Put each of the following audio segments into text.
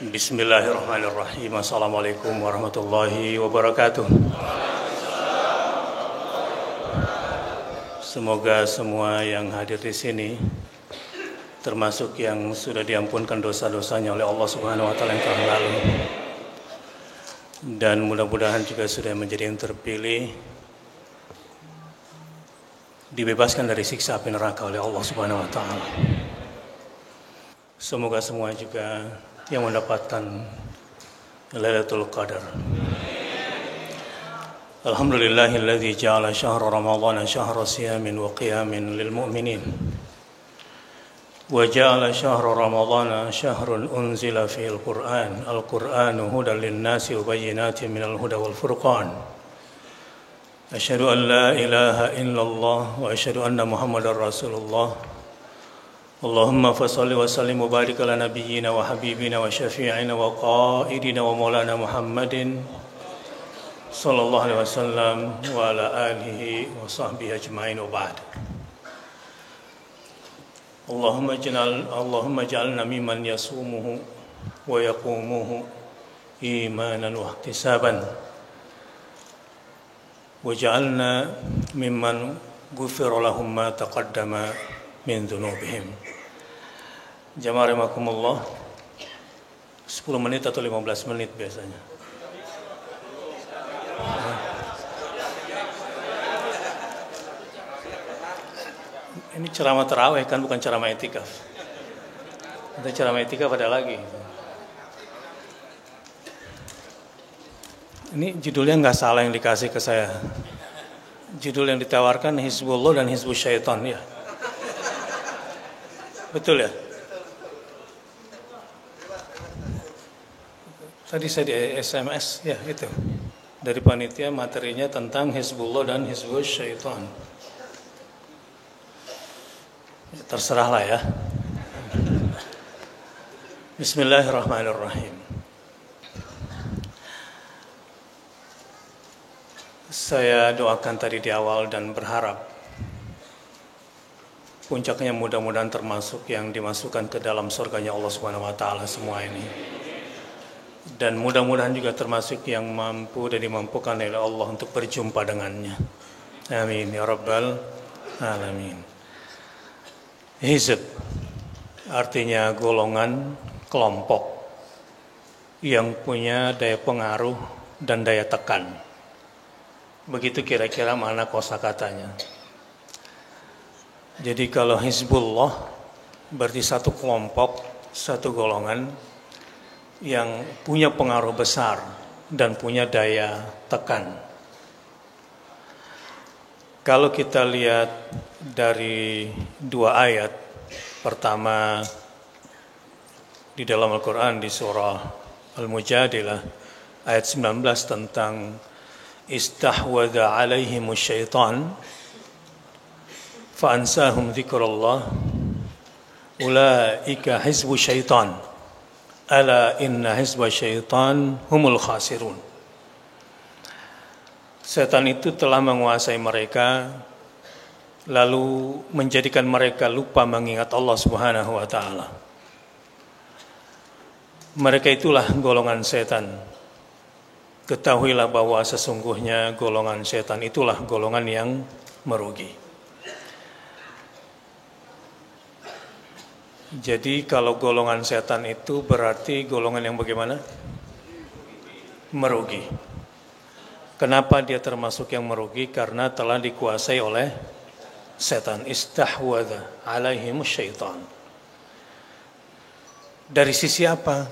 Bismillahirrahmanirrahim. Assalamualaikum warahmatullahi wabarakatuh. Semoga semua yang hadir di sini, termasuk yang sudah diampunkan dosa-dosanya oleh Allah Subhanahu wa taala yang telah lalu, dan mudah-mudahan juga sudah menjadi yang terpilih, dibebaskan dari siksa api neraka oleh Allah Subhanahu wa taala. Semoga semua juga yang mendapatkan Lailatul Qadar. Alhamdulillahilladzi ja'ala syahra Ramadhana syahra siyamin wa qiyamin lil mu'minin. Wa ja'ala syahra Ramadhana syahrun unzila fihil Qur'an. Al-Qur'anu hudan lin-nasi wa bayyinatin minal huda wal furqan. Asyhadu an la ilaha illallah wa asyhadu anna Muhammadar Rasulullah. Allahumma fasalli wa sallim wa barik ala nabiyyina wa habibina wa syafi'ina wa qaidina wa maulana Muhammadin sallallahu alaihi wasallam wa ala alihi wa sahbihi ajma'in wa ba'd. Allahumma ij'alna mimman yasumuhu wa yaqumuhu imanan wa ihtisaban waj'alna mimman ghufira lahum ma taqaddama min dzunubihim. Jamaah rahimakumullah, 10 menit atau 15 menit biasanya. Ini ceramah tarawih kan, bukan ceramah i'tikaf. Nanti ceramah i'tikaf ada lagi. Ini judulnya nggak salah yang dikasih ke saya. Judul yang ditawarkan Hizbullah dan Hizbus Syaitan, ya. Betul ya? Tadi saya di SMS, ya itu. Dari panitia materinya tentang Hizbullah dan Hizbus Syaitan. Ya, terserahlah ya. Bismillahirrahmanirrahim. Saya doakan tadi di awal dan berharap puncaknya mudah-mudahan termasuk yang dimasukkan ke dalam surganya Allah Subhanahu wa taala semua ini. Dan mudah-mudahan juga termasuk yang mampu dan dimampukan oleh Allah untuk berjumpa dengannya. Amin ya rabbal alamin. Hizb artinya golongan, kelompok yang punya daya pengaruh dan daya tekan. Begitu kira-kira mana kosakatanya. Jadi kalau Hizbullah berarti satu kelompok, satu golongan yang punya pengaruh besar dan punya daya tekan. Kalau kita lihat dari dua ayat, pertama di dalam Al-Quran di surah Al-Mujadilah ayat 19 tentang istahwadha alaihimus syaitan fa'ansahum dzikrullah ulaika hizbu syaitan ala inna hizba syaitan humul khasirun. Setan itu telah menguasai mereka lalu menjadikan mereka lupa mengingat Allah Subhanahu wa taala. Mereka itulah golongan setan. Ketahuilah bahwa sesungguhnya golongan setan itulah golongan yang merugi. Jadi kalau golongan setan itu berarti golongan yang bagaimana? Merugi. Kenapa dia termasuk yang merugi? Karena telah dikuasai oleh setan. Istahwadha alaihimus syaitan. Dari sisi apa?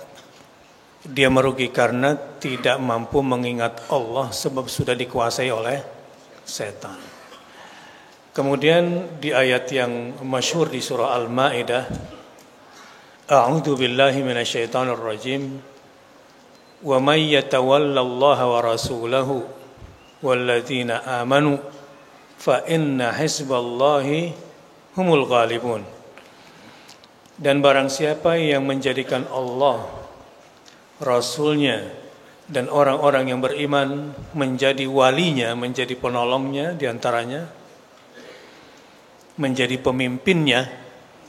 Dia merugi karena tidak mampu mengingat Allah sebab sudah dikuasai oleh setan. Kemudian di ayat yang masyhur di surah Al-Maidah, A'udzu billahi minasyaitonir rajim. Wa may yatawallallaha wa rasulahu walladzina amanu fa inna hizballahi humul ghalibun. Dan barang siapa yang menjadikan Allah, Rasulnya dan orang-orang yang beriman menjadi walinya, menjadi penolongnya diantaranya, menjadi pemimpinnya,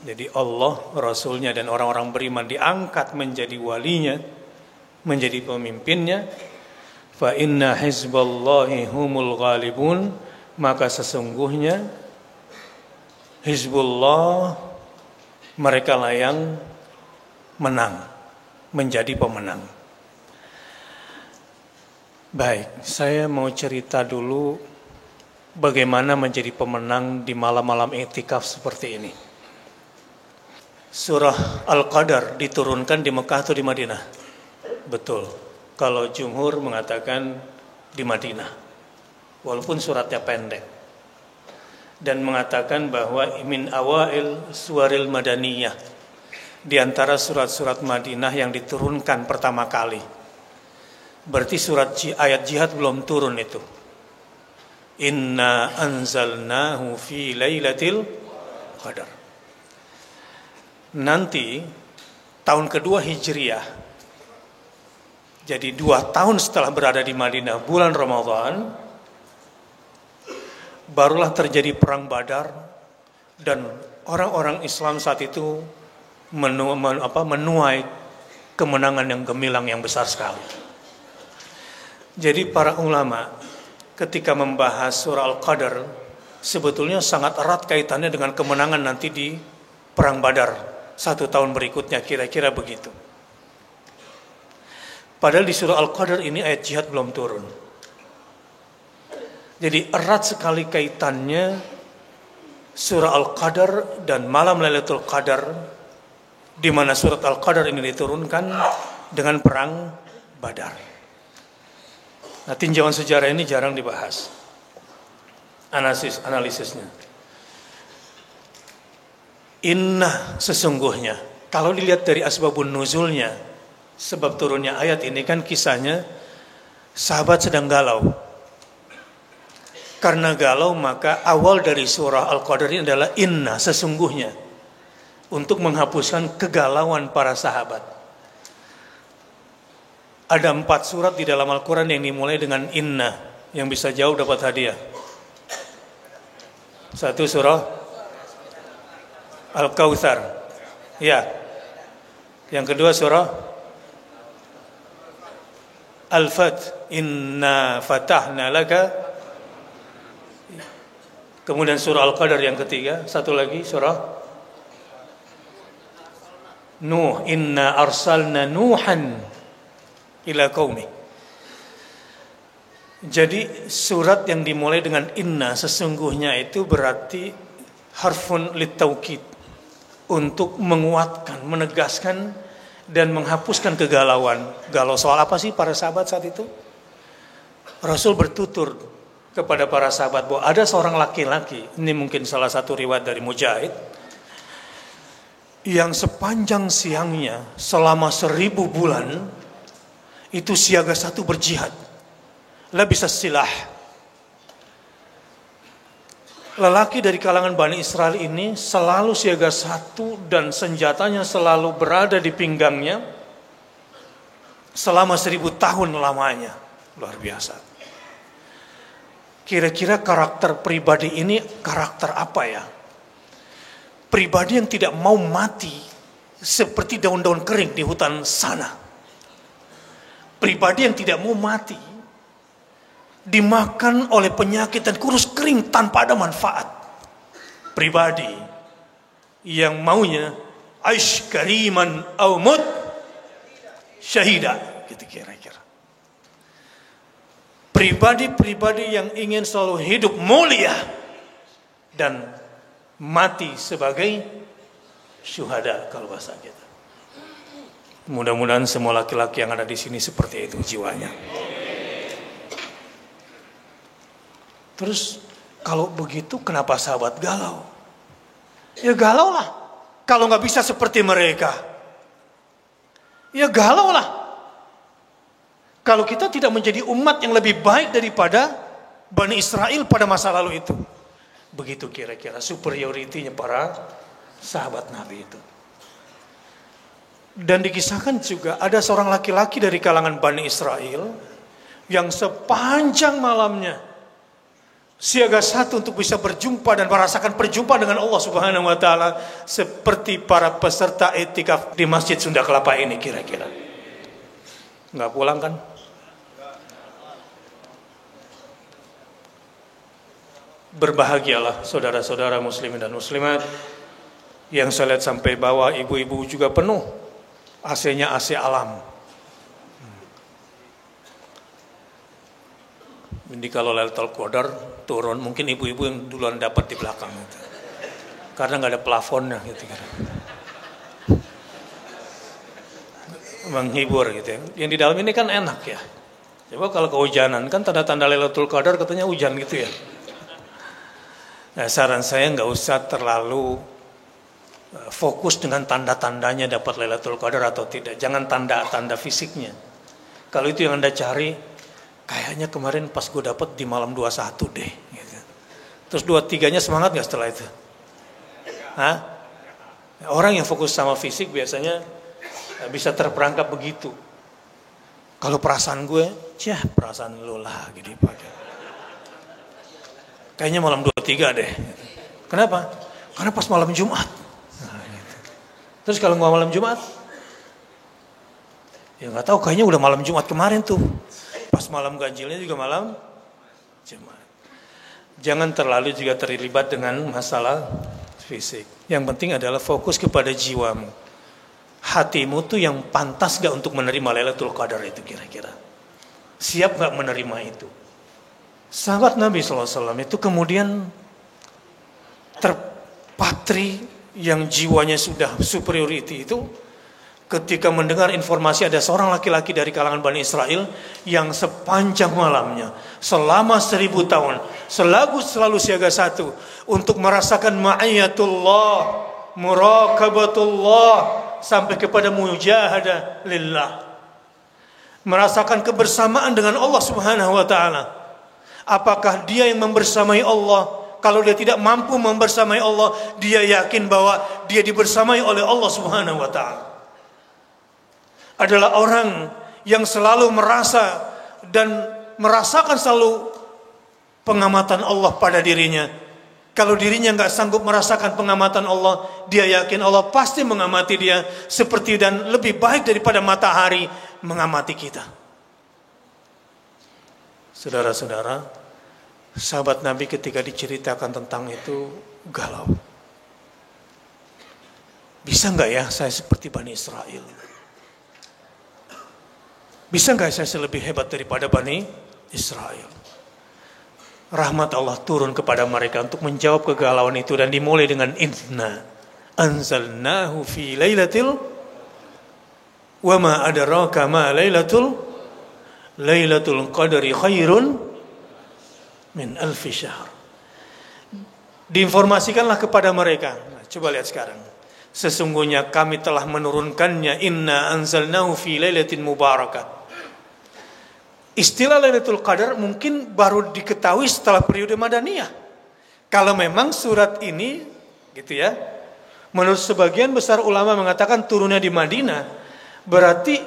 Jadi Allah, Rasulnya dan orang-orang beriman diangkat menjadi walinya, menjadi pemimpinnya. Fa inna hizballahi humul ghalibun, maka sesungguhnya Hizbullah mereka lah yang menang, menjadi pemenang. Baik, saya mau cerita dulu bagaimana menjadi pemenang di malam-malam iktikaf seperti ini. Surah Al-Qadar diturunkan di Mekah atau di Madinah? Betul. Kalau jumhur mengatakan di Madinah. Walaupun suratnya pendek. Dan mengatakan bahwa min awail suwaril madaniyah. Di antara surat-surat Madinah yang diturunkan pertama kali. Berarti ayat jihad belum turun itu. Inna anzalnahu fi lailatul qadar. Nanti tahun kedua Hijriah. Jadi 2 tahun setelah berada di Madinah bulan Ramadan, barulah terjadi perang Badar dan orang-orang Islam saat itu menuai kemenangan yang gemilang yang besar sekali. Jadi para ulama ketika membahas surah Al-Qadar sebetulnya sangat erat kaitannya dengan kemenangan nanti di perang Badar 1 tahun berikutnya, kira-kira begitu. Padahal di surah Al-Qadar ini ayat jihad belum turun. Jadi erat sekali kaitannya surah Al-Qadar dan malam Lailatul Qadar, di mana surat Al-Qadar ini diturunkan dengan perang Badar. Nah, tinjauan sejarah ini jarang dibahas. Analisisnya. Inna sesungguhnya. Kalau dilihat dari asbabun nuzulnya, sebab turunnya ayat ini kan kisahnya sahabat sedang galau. Karena galau maka awal dari surah Al-Qadar ini adalah inna sesungguhnya. Untuk menghapuskan kegalauan para sahabat. Ada 4 surat di dalam Al-Quran yang dimulai dengan inna. Yang bisa jauh dapat hadiah. 1 surah Al-Kautsar. Ya. Yang kedua surah Al-Fath. Inna fatahna laka. Kemudian surah Al-Qadar yang ketiga. Satu lagi surah Nuh. Inna arsalna Nuhan ila qaumi. Jadi surat yang dimulai dengan inna sesungguhnya itu berarti harfun litaukid, untuk menguatkan, menegaskan dan menghapuskan kegalauan. Galau soal apa sih para sahabat saat itu? Rasul bertutur kepada para sahabat bahwa ada seorang laki-laki, ini mungkin salah satu riwayat dari Mujahid, yang sepanjang siangnya selama 1000 bulan itu siaga 1 berjihad. Labisa silah. Lelaki dari kalangan Bani Israel ini selalu siaga 1 dan senjatanya selalu berada di pinggangnya selama 1000 tahun lamanya. Luar biasa. Kira-kira karakter pribadi ini karakter apa ya? Pribadi yang tidak mau mati seperti daun-daun kering di hutan sana. Pribadi yang tidak mau mati, dimakan oleh penyakit dan kurus kering tanpa ada manfaat. Pribadi yang maunya aish kariman au mut syahida, gitu kira-kira. Pribadi-pribadi yang ingin selalu hidup mulia dan mati sebagai syuhada kalau bahasa kita. Mudah-mudahan semua laki-laki yang ada di sini seperti itu jiwanya. Terus kalau begitu kenapa sahabat galau? Ya galau lah. Kalau nggak bisa seperti mereka, ya galau lah. Kalau kita tidak menjadi umat yang lebih baik daripada Bani Israel pada masa lalu itu. Begitu kira-kira superioritinya para sahabat Nabi itu. Dan dikisahkan juga ada seorang laki-laki dari kalangan Bani Israel yang sepanjang malamnya siaga satu untuk bisa berjumpa dan merasakan perjumpaan dengan Allah Subhanahu wa taala seperti para peserta i'tikaf di Masjid Sunda Kelapa ini kira-kira. Enggak pulang kan? Berbahagialah saudara-saudara muslimin dan muslimat yang saya lihat sampai bawah, ibu-ibu juga penuh. AC-nya AC alam. Jadi kalau Lailatul Qadar turun, mungkin ibu-ibu yang duluan dapat di belakang gitu. Karena nggak ada plafonnya gitu kan. Menghibur gitu ya. Yang di dalam ini kan enak ya. Coba kalau kehujanan kan tanda-tanda Lailatul Qadar katanya hujan gitu ya. Nah, saran saya nggak usah terlalu fokus dengan tanda-tandanya dapat Lailatul Qadar atau tidak. Jangan tanda-tanda fisiknya. Kalau itu yang Anda cari, kayaknya kemarin pas gue dapat di malam 21 deh. Gitu. Terus 23-nya semangat nggak setelah itu? Hah? Orang yang fokus sama fisik biasanya bisa terperangkap begitu. Kalau perasaan gue, perasaan lo lagi dipakai. Kayaknya malam 23 deh. Kenapa? Karena pas malam Jumat. Nah, gitu. Terus kalau nggak malam Jumat, ya nggak tahu. Kayaknya udah malam Jumat kemarin tuh. Pas malam ganjilnya juga malam Jumat. Jangan terlalu juga terlibat dengan masalah fisik. Yang penting adalah fokus kepada jiwamu. Hatimu tuh yang pantas gak untuk menerima Lailatul Qadar itu kira-kira. Siap gak menerima itu? Sahabat Nabi SAW itu kemudian terpatri yang jiwanya sudah superiority itu ketika mendengar informasi ada seorang laki-laki dari kalangan Bani Israel yang sepanjang malamnya selama 1000 tahun selalu siaga satu untuk merasakan ma'iyatullah, muraqabatullah sampai kepada mujahadah lillah, merasakan kebersamaan dengan Allah Subhanahu wa taala. Apakah dia yang membersamai Allah? Kalau dia tidak mampu membersamai Allah, dia yakin bahwa dia dibersamai oleh Allah Subhanahu wa taala. Adalah orang yang selalu merasa dan merasakan selalu pengamatan Allah pada dirinya. Kalau dirinya nggak sanggup merasakan pengamatan Allah, dia yakin Allah pasti mengamati dia seperti dan lebih baik daripada matahari mengamati kita. Saudara-saudara, sahabat Nabi ketika diceritakan tentang itu galau. Bisa nggak ya saya seperti Bani Israel? Bisa nggak saya lebih hebat daripada Bani Israel? Rahmat Allah turun kepada mereka untuk menjawab kegalauan itu dan dimulai dengan inna anzalnahu fi lailatil wa ma adraka ma lailatul qadri khairun min alfi syahr. Diinformasikanlah kepada mereka. Nah, coba lihat sekarang. Sesungguhnya kami telah menurunkannya inna anzalnahu fi lailatin mubarakah. Istilah Lailatul Qadar mungkin baru diketahui setelah periode Madaniyah. Kalau memang surat ini gitu ya. Menurut sebagian besar ulama mengatakan turunnya di Madinah, berarti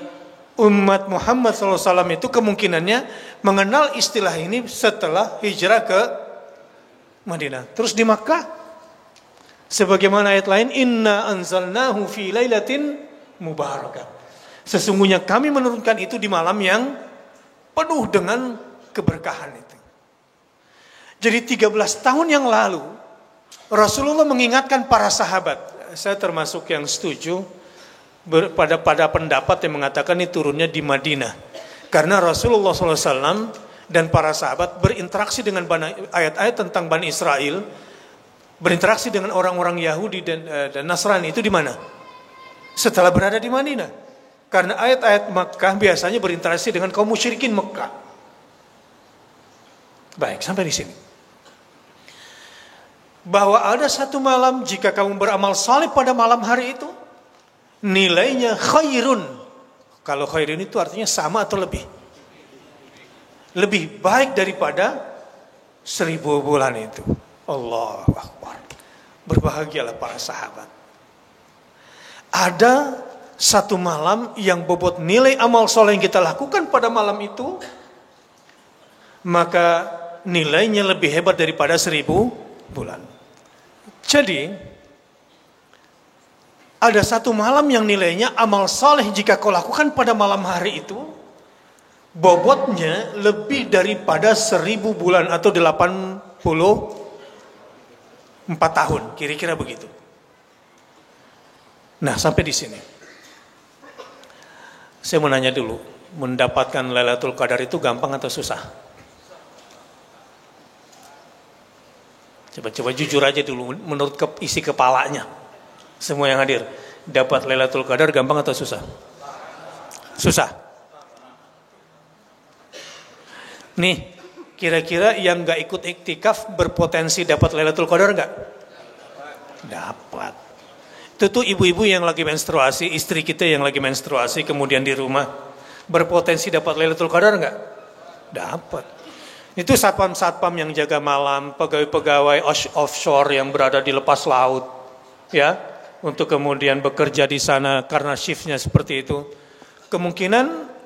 umat Muhammad SAW itu kemungkinannya mengenal istilah ini setelah hijrah ke Madinah. Terus di Makkah, sebagaimana ayat lain, inna anzalnahu fi lailatin mubarakah. Sesungguhnya kami menurunkan itu di malam yang penuh dengan keberkahan itu. Jadi 13 tahun yang lalu, Rasulullah mengingatkan para sahabat. Saya termasuk yang setuju pada pendapat yang mengatakan ini turunnya di Madinah. Karena Rasulullah SAW dan para sahabat berinteraksi dengan ayat-ayat tentang Bani Israel, berinteraksi dengan orang-orang Yahudi dan Nasrani itu di mana? Setelah berada di Madinah. Karena ayat-ayat Makkah biasanya berinteraksi dengan kaum musyrikin Makkah. Baik, sampai di sini. Bahwa ada satu malam jika kamu beramal saleh pada malam hari itu, nilainya khairun. Kalau khairun itu artinya sama atau lebih. Lebih baik daripada 1000 bulan itu. Allahu Akbar. Berbahagialah para sahabat. Ada satu malam yang bobot nilai amal soleh yang kita lakukan pada malam itu, maka nilainya lebih hebat daripada 1000 bulan. Jadi ada satu malam yang nilainya amal saleh jika kau lakukan pada malam hari itu bobotnya lebih daripada 1000 bulan atau 84 tahun, kira-kira begitu. Nah, sampai di sini saya mau nanya dulu, mendapatkan Lailatul Qadar itu gampang atau susah? Coba jujur aja dulu, menurut isi kepalanya semua yang hadir, dapat Lailatul Qadar gampang atau susah? Susah. Nih, kira-kira yang gak ikut iktikaf berpotensi dapat Lailatul Qadar gak? Dapat. Itu tuh ibu-ibu yang lagi menstruasi, istri kita yang lagi menstruasi kemudian di rumah, berpotensi dapat Lailatul Qadar gak? Dapat. Itu satpam-satpam yang jaga malam, pegawai-pegawai offshore yang berada di lepas laut, ya, untuk kemudian bekerja di sana karena shiftnya seperti itu. Kemungkinan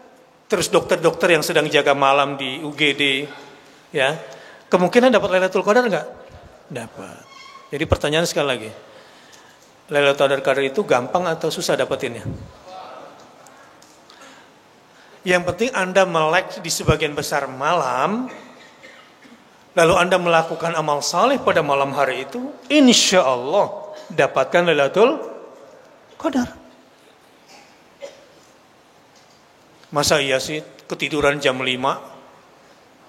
terus dokter-dokter yang sedang jaga malam di UGD, ya, kemungkinan dapat Lailatul Qadar nggak? Dapat. Jadi pertanyaan sekali lagi, Lailatul Qadar itu gampang atau susah dapetinnya? Yang penting Anda melek di sebagian besar malam, lalu Anda melakukan amal saleh pada malam hari itu, insya Allah dapatkan Lailatul Qadar. Masa iya sih ketiduran jam 5,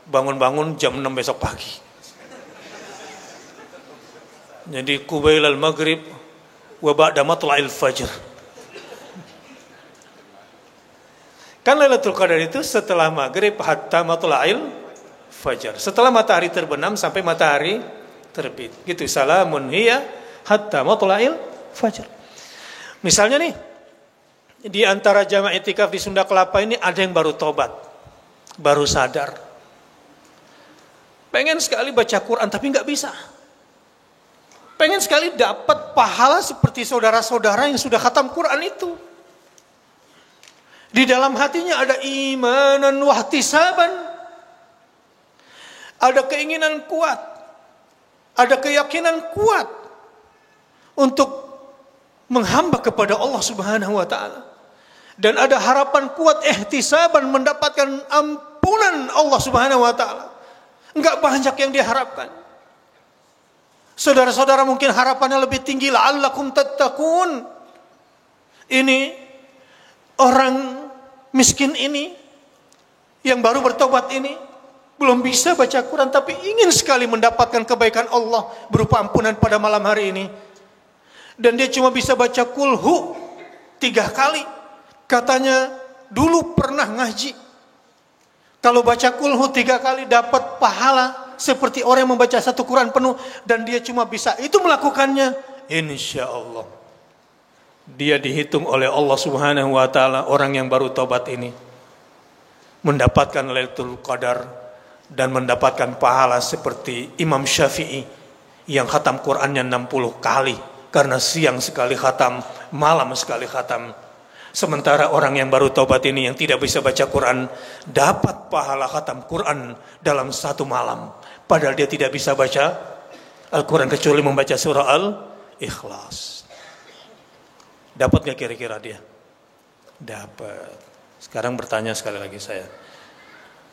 bangun-bangun jam 6 besok pagi. Jadi kubailal maghrib wa ba'da matla'il fajr. Kan Lailatul Qadar itu setelah maghrib hatta matla'il fajar. Setelah matahari terbenam sampai matahari terbit. Gitu, salamun hiya hatta matla'il fajar. Misalnya nih, di antara jamaah itikaf di Sunda Kelapa ini ada yang baru tobat, baru sadar. Pengen sekali baca Quran tapi nggak bisa. Pengen sekali dapat pahala seperti saudara-saudara yang sudah khatam Quran itu. Di dalam hatinya ada imanan wahtisaban. Ada keinginan kuat. Ada keyakinan kuat untuk menghamba kepada Allah Subhanahu wa taala. Dan ada harapan kuat ihtisaban mendapatkan ampunan Allah Subhanahu wa taala. Enggak banyak yang diharapkan. Saudara-saudara mungkin harapannya lebih tinggi, la'allakum tattaqun. Ini orang miskin ini yang baru bertobat ini belum bisa baca Quran tapi ingin sekali mendapatkan kebaikan Allah berupa ampunan pada malam hari ini. Dan dia cuma bisa baca kulhu 3 kali. Katanya dulu pernah ngaji. Kalau baca kulhu 3 kali dapat pahala seperti orang yang membaca 1 Quran penuh. Dan dia cuma bisa itu melakukannya. Insya Allah dia dihitung oleh Allah Subhanahu wa taala orang yang baru tobat ini mendapatkan Lailatul Qadar dan mendapatkan pahala seperti Imam Syafi'i yang khatam Qurannya 60 kali karena siang sekali khatam, malam sekali khatam. Sementara orang yang baru tobat ini yang tidak bisa baca Quran dapat pahala khatam Quran dalam 1 malam padahal dia tidak bisa baca Al-Quran kecuali membaca surah Al-Ikhlas. Dapat gak kira-kira dia? Dapat. Sekarang bertanya sekali lagi saya.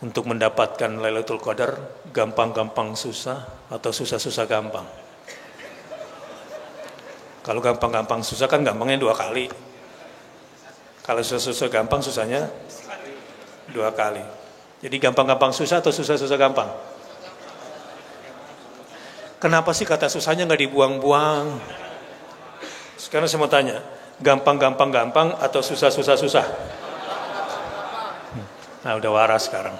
Untuk mendapatkan Lailatul Qadar, gampang-gampang susah atau susah-susah gampang? Kalau gampang-gampang susah kan gampangnya 2 kali. Kalau susah-susah gampang susahnya 2 kali. Jadi gampang-gampang susah atau susah-susah gampang? Kenapa sih kata susahnya gak dibuang-buang? Sekarang saya mau tanya, gampang-gampang gampang atau susah-susah susah? Nah udah waras sekarang.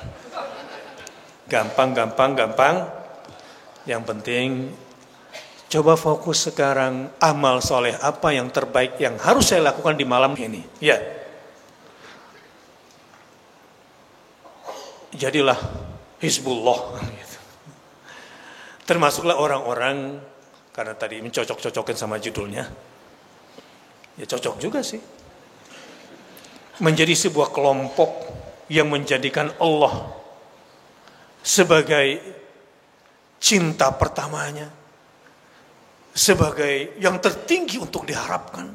Gampang-gampang gampang. Yang penting coba fokus sekarang amal soleh apa yang terbaik yang harus saya lakukan di malam ini. Ya. Jadilah Hizbullah. Termasuklah orang-orang karena tadi mencocok-cocokin sama judulnya. Ya cocok juga sih. Menjadi sebuah kelompok yang menjadikan Allah sebagai cinta pertamanya, sebagai yang tertinggi untuk diharapkan,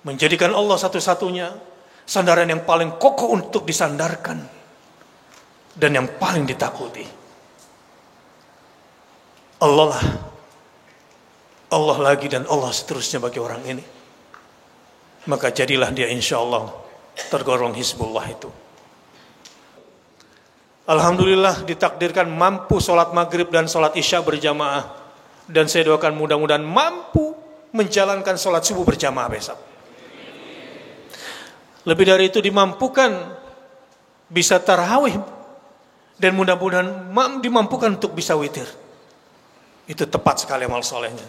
menjadikan Allah satu-satunya sandaran yang paling kokoh untuk disandarkan dan yang paling ditakuti. Allah lah, Allah lagi dan Allah seterusnya bagi orang ini. Maka jadilah dia insya Allah tergolong Hizbullah itu. Alhamdulillah ditakdirkan mampu sholat maghrib dan sholat isya berjamaah. Dan saya doakan mudah-mudahan mampu menjalankan sholat subuh berjamaah besok. Lebih dari itu dimampukan bisa tarawih. Dan mudah-mudahan dimampukan untuk bisa witir. Itu tepat sekali amal solehnya.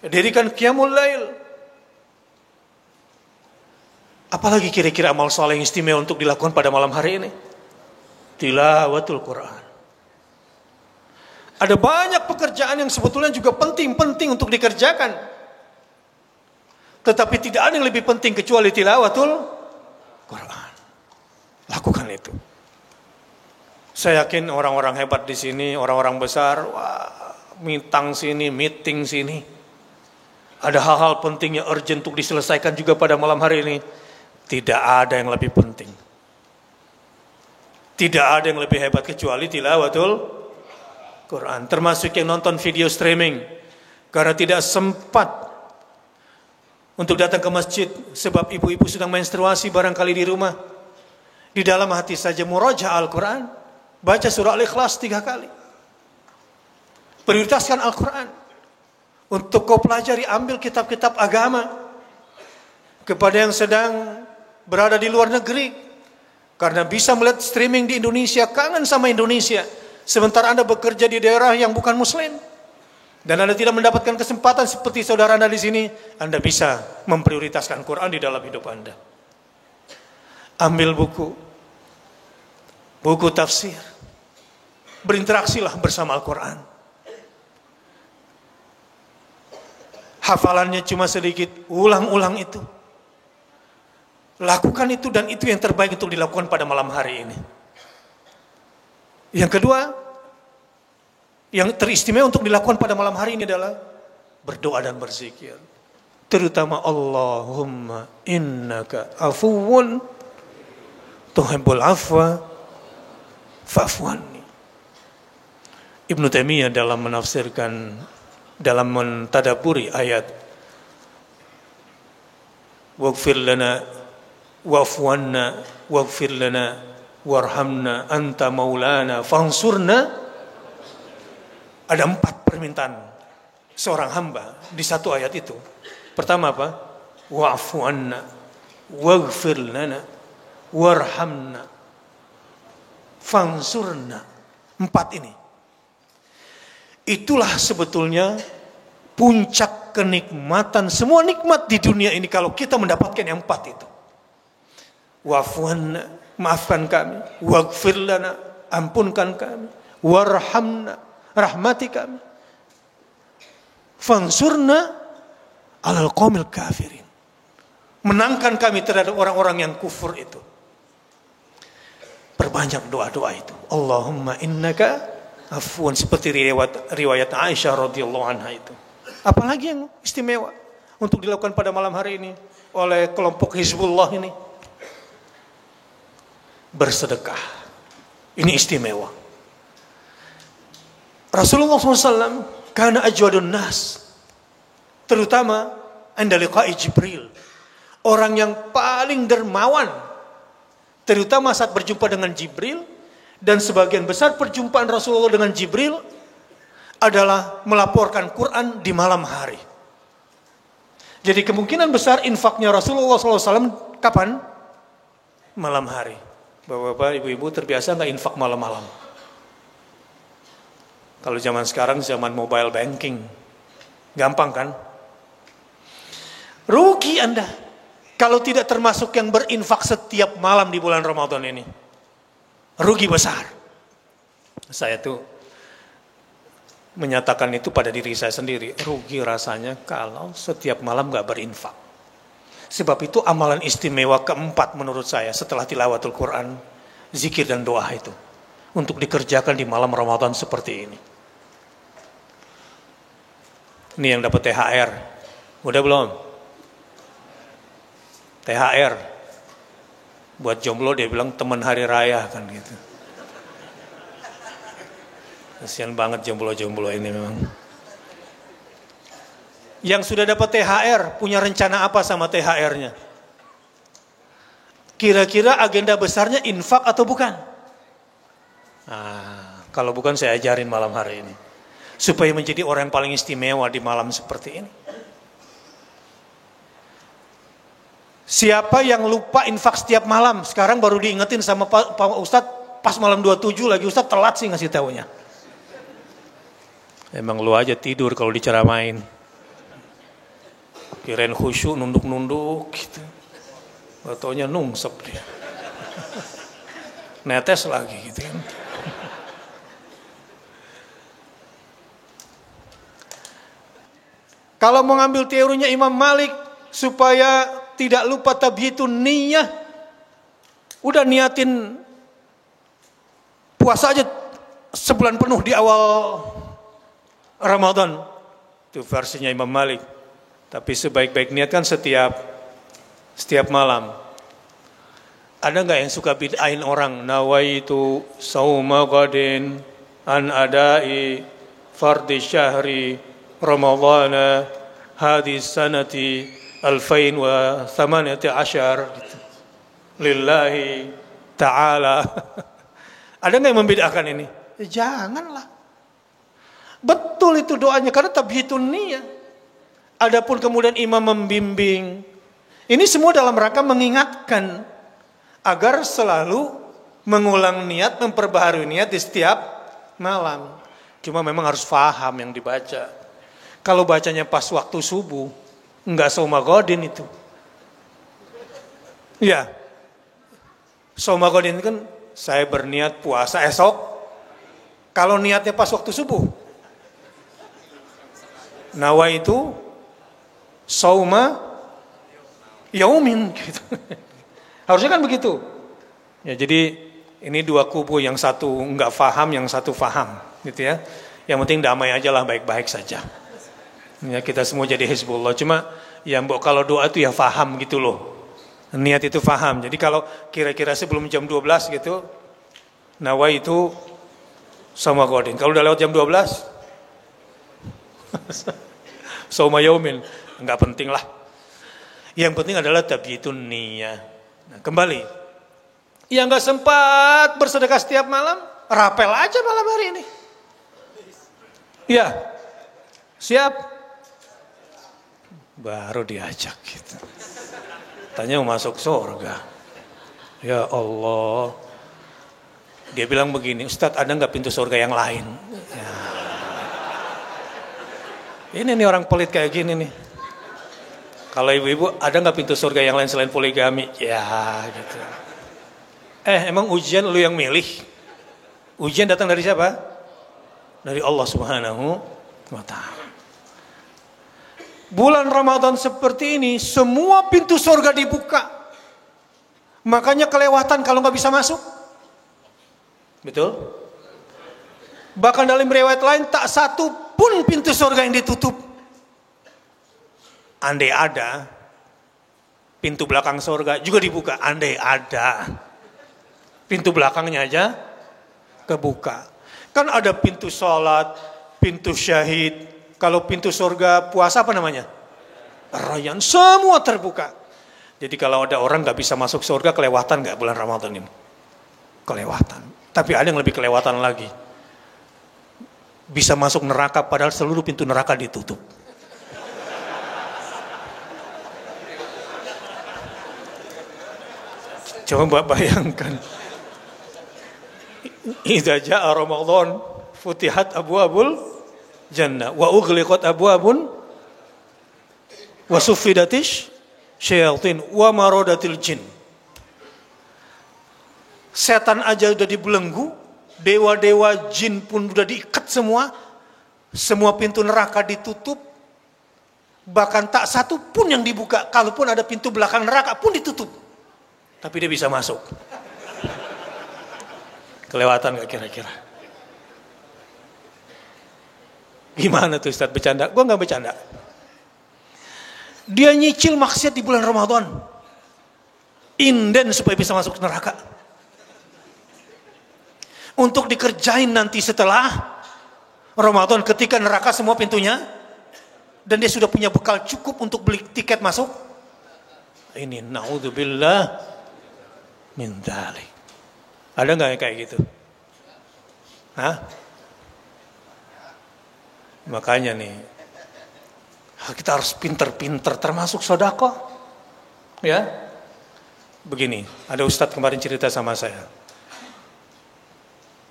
Dirikan qiyamul lail. Apalagi kira-kira amal soleh yang istimewa untuk dilakukan pada malam hari ini? Tilawatul Quran. Ada banyak pekerjaan yang sebetulnya juga penting-penting untuk dikerjakan. Tetapi tidak ada yang lebih penting kecuali tilawatul Quran. Lakukan itu. Saya yakin orang-orang hebat di sini, orang-orang besar, wah, meeting sini. Ada hal-hal penting yang urgent untuk diselesaikan juga pada malam hari ini. Tidak ada yang lebih penting. Tidak ada yang lebih hebat kecuali tilawatul Quran. Termasuk yang nonton video streaming karena tidak sempat untuk datang ke masjid sebab ibu-ibu sedang menstruasi barangkali di rumah. Di dalam hati saja murajaah Al-Quran, baca surah Al-Ikhlas 3 kali. Prioritaskan Al-Quran. Untuk kau pelajari, ambil kitab-kitab agama. Kepada yang sedang berada di luar negeri, karena bisa melihat streaming di Indonesia, kangen sama Indonesia. Sementara Anda bekerja di daerah yang bukan Muslim, dan Anda tidak mendapatkan kesempatan seperti saudara Anda di sini, Anda bisa memprioritaskan Quran di dalam hidup Anda. Ambil buku tafsir, berinteraksilah bersama Al-Quran. Hafalannya cuma sedikit, ulang-ulang itu. Lakukan itu dan itu yang terbaik untuk dilakukan pada malam hari ini. Yang kedua, yang teristimewa untuk dilakukan pada malam hari ini adalah berdoa dan berzikir. Terutama Allahumma innaka afuwun tuhibbul afwa fa'fu anni. Ibnu Taimiyah dalam menafsirkan, dalam mentadaburi ayat waghfir lana wa'fu anna waghfir lana warhamna anta maulana fansurna, ada 4 permintaan seorang hamba di satu ayat itu. Pertama apa? Wa'fu anna waghfir lana warhamna fansurna. 4 ini, itulah sebetulnya puncak kenikmatan. Semua nikmat di dunia ini kalau kita mendapatkan yang 4 itu. Wa'fu anna, maafkan kami. Waghfir lana, ampunkan kami. Warhamna, rahmati kami. Fansurna alal qaumil kafirin, menangkan kami terhadap orang-orang yang kufur itu. Perbanyak doa-doa itu. Allahumma innaka afuwan, seperti riwayat Aisyah radhiyallahu anha itu. Apalagi yang istimewa untuk dilakukan pada malam hari ini oleh kelompok Hizbullah ini? Bersedekah. Ini istimewa. Rasulullah SAW kana ajwadun nas, terutama anda liqa'i Jibril, orang yang paling dermawan, terutama saat berjumpa dengan Jibril. Dan sebagian besar perjumpaan Rasulullah dengan Jibril adalah melaporkan Quran di malam hari. Jadi kemungkinan besar infaknya Rasulullah SAW kapan? Malam hari. Bapak-bapak, ibu-ibu terbiasa nggak infak malam-malam? Kalau zaman sekarang zaman mobile banking, gampang kan? Rugi Anda kalau tidak termasuk yang berinfak setiap malam di bulan Ramadan ini. Rugi besar. Saya tuh menyatakan itu pada diri saya sendiri. Rugi rasanya kalau setiap malam nggak berinfak. Sebab itu amalan istimewa keempat menurut saya setelah tilawatul Quran, zikir dan doa itu, untuk dikerjakan di malam Ramadan seperti ini. Ini yang dapat THR. Udah belum? THR. Buat jomblo dia bilang teman hari raya kan gitu. Kasian banget jomblo-jomblo ini memang. Yang sudah dapat THR, punya rencana apa sama THR-nya? Kira-kira agenda besarnya infak atau bukan? Nah, kalau bukan saya ajarin malam hari ini. Supaya menjadi orang yang paling istimewa di malam seperti ini. Siapa yang lupa infak setiap malam? Sekarang baru diingetin sama Pak Ustadz pas malam 27 lagi. Ustadz telat sih ngasih taunya. Emang lu aja tidur kalau diceramain. Kirain khusyuk nunduk-nunduk gitu. Taunya nungsep dia. Netes lagi gitu kan. Kalau mau ngambil teorinya Imam Malik supaya tidak lupa tabyitun niyah, udah niatin puasa aja sebulan penuh di awal Ramadan. Itu versinya Imam Malik. Tapi sebaik-baik niat kan setiap malam. Ada nggak yang suka bid'ain orang? Nawaitu sauma ghadin an adai fardhi syahri Ramadhana hadis sanati 2018 gitu. Lillahi ta'ala. Ada nggak yang membid'akan ini? Janganlah. Betul itu doanya karena tabyitun niyah. Adapun kemudian imam membimbing. Ini semua dalam rangka mengingatkan agar selalu mengulang niat, memperbaharui niat di setiap malam. Cuma memang harus paham yang dibaca. Kalau bacanya pas waktu subuh, enggak saumagodin itu. Ya, saumagodin kan saya berniat puasa esok. Kalau niatnya pas waktu subuh, nawa itu sauma yaumin gitu. Harusnya kan begitu. Ya, jadi ini dua kubu, yang satu enggak paham, yang satu paham, gitu ya. Yang penting damai aja lah, baik-baik saja. Ya, kita semua jadi Hizbullah. Cuma ya mbok kalau doa itu ya paham gitu loh. Niat itu paham. Jadi kalau kira-kira sebelum jam 12 gitu, nawa itu sama godin. Kalau udah lewat jam 12, sauma yaumin, enggak penting lah. Yang penting adalah tabyitun niyah. Nah, kembali, yang nggak sempat bersedekah setiap malam, rapel aja malam hari ini. Ya, siap. Baru diajak gitu. Tanya mau masuk surga. Ya Allah. Dia bilang begini, Ustadz ada nggak pintu surga yang lain? Ya. Ini nih orang pelit kayak gini nih. Kalau ibu-ibu ada nggak pintu surga yang lain selain poligami? Ya gitu. Emang ujian lu yang milih? Ujian datang dari siapa? Dari Allah Subhanahu wa Ta'ala. Bulan Ramadan seperti ini, semua pintu surga dibuka. Makanya kelewatan kalau nggak bisa masuk. Betul? Bahkan dalam riwayat lain, tak satu pun pintu surga yang ditutup. Andai ada, pintu belakang surga juga dibuka. Andai ada, pintu belakangnya aja kebuka. Kan ada pintu sholat, pintu syahid. Kalau pintu surga puasa apa namanya? Rayyan, semua terbuka. Jadi kalau ada orang gak bisa masuk surga, kelewatan gak bulan Ramadan ini? Kelewatan. Tapi ada yang lebih kelewatan lagi. Bisa masuk neraka padahal seluruh pintu neraka ditutup. Coba bayangkan. Idza jaa Ramadan futihat abwabul jannah wa ughliqat abwabun wa suffidatish syayatin wa maradatil jin. Setan aja udah dibelenggu, dewa-dewa jin pun udah diikat semua. Semua pintu neraka ditutup. Bahkan tak satu pun yang dibuka. Kalaupun ada pintu belakang neraka pun ditutup. Tapi dia bisa masuk. Kelewatan gak kira-kira? Gimana tuh Ustaz, bercanda? Gua nggak bercanda. Dia nyicil maksiat di bulan Ramadan. Inden supaya bisa masuk neraka. Untuk dikerjain nanti setelah Ramadan ketika neraka semua pintunya. Dan dia sudah punya bekal cukup untuk beli tiket masuk. Ini naudzubillah min dzalik. Ada nggak yang kayak gitu? Hah? Makanya nih, kita harus pinter-pinter termasuk sedekah. Ya. Begini, ada ustadz kemarin cerita sama saya.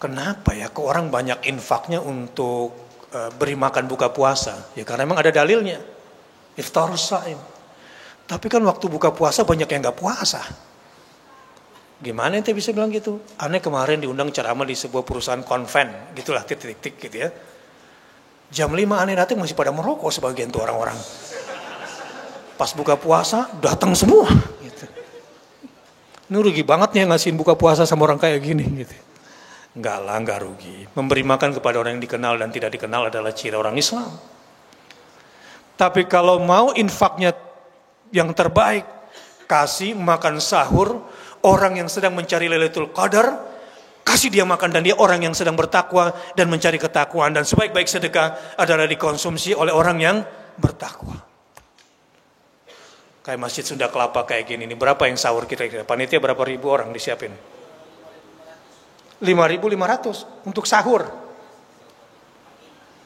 Kenapa ya kok orang banyak infaknya untuk beri makan buka puasa? Ya karena memang ada dalilnya. Iftarus shaim. Tapi kan waktu buka puasa banyak yang nggak puasa. Gimana ente bisa bilang gitu? Aneh kemarin diundang ceramah di sebuah perusahaan konven, gitulah titik-titik gitu ya. Jam 5 aneh datang masih pada merokok sebagian tuh orang-orang. Pas buka puasa datang semua. Gitu. Ini rugi banget nih ngasihin buka puasa sama orang kayak gini. Gitu. Enggak lah, enggak rugi. Memberi makan kepada orang yang dikenal dan tidak dikenal adalah ciri orang Islam. Tapi kalau mau infaknya yang terbaik, kasih makan sahur orang yang sedang mencari Lailatul Qadar. Kasih dia makan dan dia orang yang sedang bertakwa dan mencari ketakwaan. Dan sebaik-baik sedekah adalah dikonsumsi oleh orang yang bertakwa. Kayak Masjid Sunda Kelapa kayak gini. Ini berapa yang sahur kira-kira? Panitia berapa ribu orang disiapin? 5.500 untuk sahur.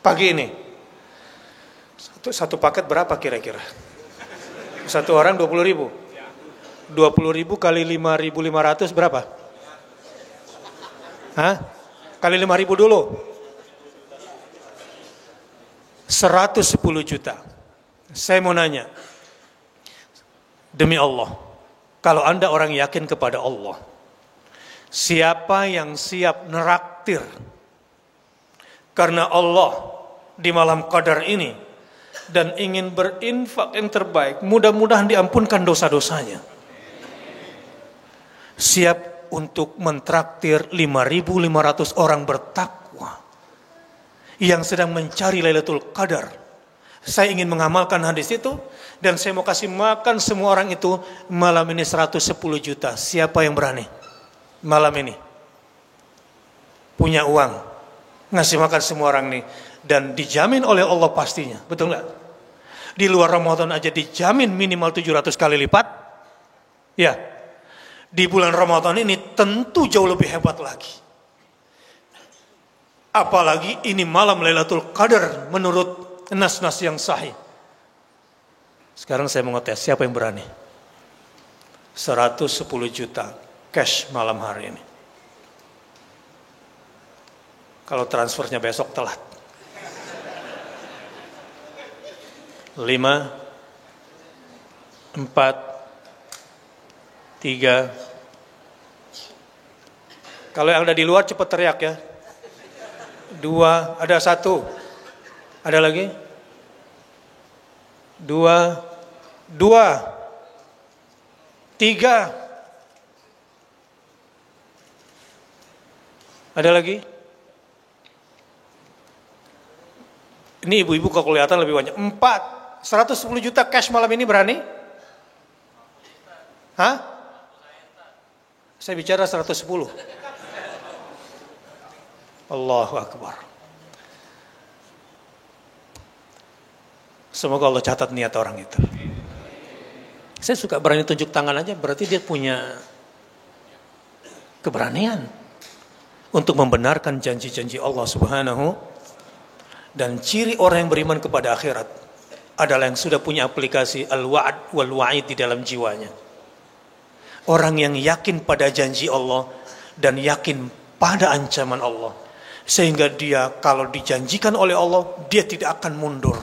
Pagi ini. Satu paket berapa kira-kira? Satu orang 20.000. 20.000 kali 5.500 berapa? Hah? Kali 5.000 dulu. 110 juta. Saya mau nanya. Demi Allah. Kalau Anda orang yakin kepada Allah. Siapa yang siap neraktir? Karena Allah di malam qadar ini. Dan ingin berinfak yang terbaik. Mudah-mudahan diampunkan dosa-dosanya. Siap untuk mentraktir 5.500 orang bertakwa yang sedang mencari Lailatul Qadar. Saya ingin mengamalkan hadis itu dan saya mau kasih makan semua orang itu malam ini 110 juta. Siapa yang berani? Malam ini punya uang ngasih makan semua orang nih dan dijamin oleh Allah pastinya. Betul nggak? Di luar Ramadan aja dijamin minimal 700 kali lipat. Ya. Di bulan Ramadan ini tentu jauh lebih hebat lagi. Apalagi ini malam Lailatul Qadar menurut nas-nas yang sahih. Sekarang saya mau ngetes siapa yang berani. 110 juta cash malam hari ini. Kalau transfernya besok telat. 5, 4, 3. Kalau yang ada di luar cepat teriak ya. 2, ada 1. Ada lagi? 2, 3. Ada lagi? Ini ibu-ibu kalau kelihatan lebih banyak. 4. 110 juta cash malam ini berani? Hah? Saya bicara 110. Allahu Akbar. Semoga Allah catat niat orang itu. Saya suka berani tunjuk tangan aja, berarti dia punya keberanian untuk membenarkan janji-janji Allah Subhanahu. Dan ciri orang yang beriman kepada akhirat adalah yang sudah punya aplikasi al-wa'd wal-wa'id di dalam jiwanya. Orang yang yakin pada janji Allah dan yakin pada ancaman Allah. Sehingga dia kalau dijanjikan oleh Allah, dia tidak akan mundur.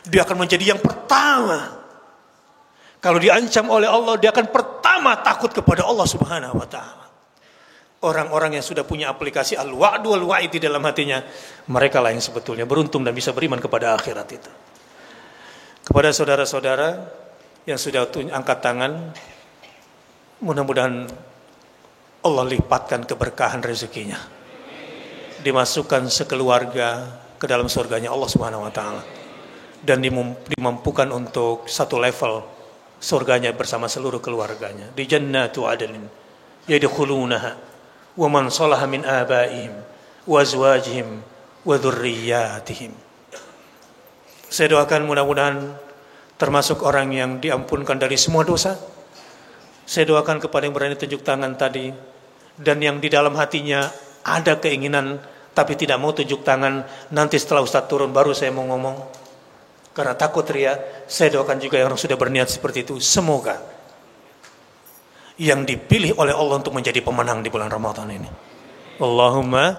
Dia akan menjadi yang pertama. Kalau diancam oleh Allah, dia akan pertama takut kepada Allah Subhanahu wa ta'ala. Orang-orang yang sudah punya aplikasi al-wa'd wal-wa'id di dalam hatinya, mereka lah yang sebetulnya beruntung dan bisa beriman kepada akhirat itu. Kepada saudara-saudara yang sudah angkat tangan, mudah-mudahan Allah lipatkan keberkahan rezekinya. Dimasukkan sekeluarga ke dalam surganya Allah Subhanahu wa taala dan dimampukan untuk satu level surganya bersama seluruh keluarganya di jannatu adlin yadkhulunaha wa man salaha min abaihim wa azwajihim wa dzurriyyatihim. Saya doakan mudah-mudahan termasuk orang yang diampunkan dari semua dosa. Saya doakan kepada yang berani tunjuk tangan tadi dan yang di dalam hatinya ada keinginan tapi tidak mau tunjuk tangan, nanti setelah Ustaz turun baru saya mau ngomong karena takut ria. Saya doakan juga yang orang sudah berniat seperti itu, semoga yang dipilih oleh Allah untuk menjadi pemenang di bulan Ramadan ini. Allahumma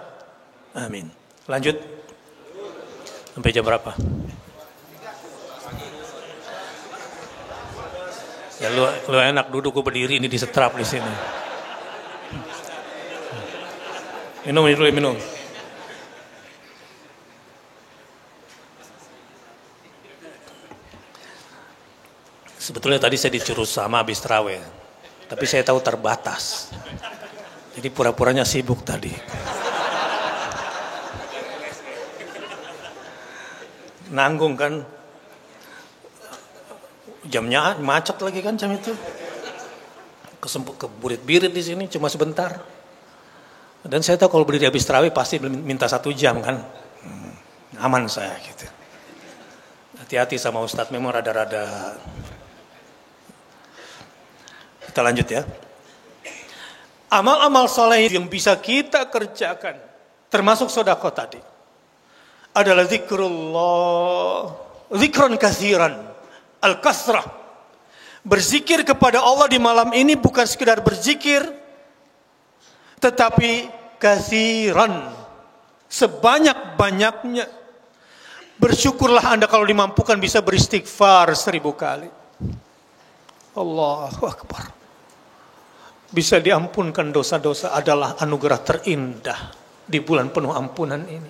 amin. Lanjut sampai jam berapa? Ya lu enak duduk, gue berdiri ini disetrap di sini. Minum dulu, minum. Sebetulnya tadi saya dicurus sama habis terawih, tapi saya tahu terbatas. Jadi pura-puranya sibuk tadi. Nanggung kan? Jamnya macet lagi kan jam itu. Keburit-birit di sini cuma sebentar. Dan saya tahu kalau berdiri habis terawih pasti minta 1 jam kan. Aman saya gitu. Hati-hati sama Ustadz, memang rada-rada. Kita lanjut ya. Amal-amal soleh yang bisa kita kerjakan, termasuk sedekah tadi, adalah zikrullah, zikron katsiran, al-kasrah. Berzikir kepada Allah di malam ini bukan sekedar berzikir, tetapi katsiran, sebanyak-banyaknya. Bersyukurlah Anda kalau dimampukan bisa beristighfar 1000 kali. Allahu Akbar. Bisa diampunkan dosa-dosa adalah anugerah terindah di bulan penuh ampunan ini.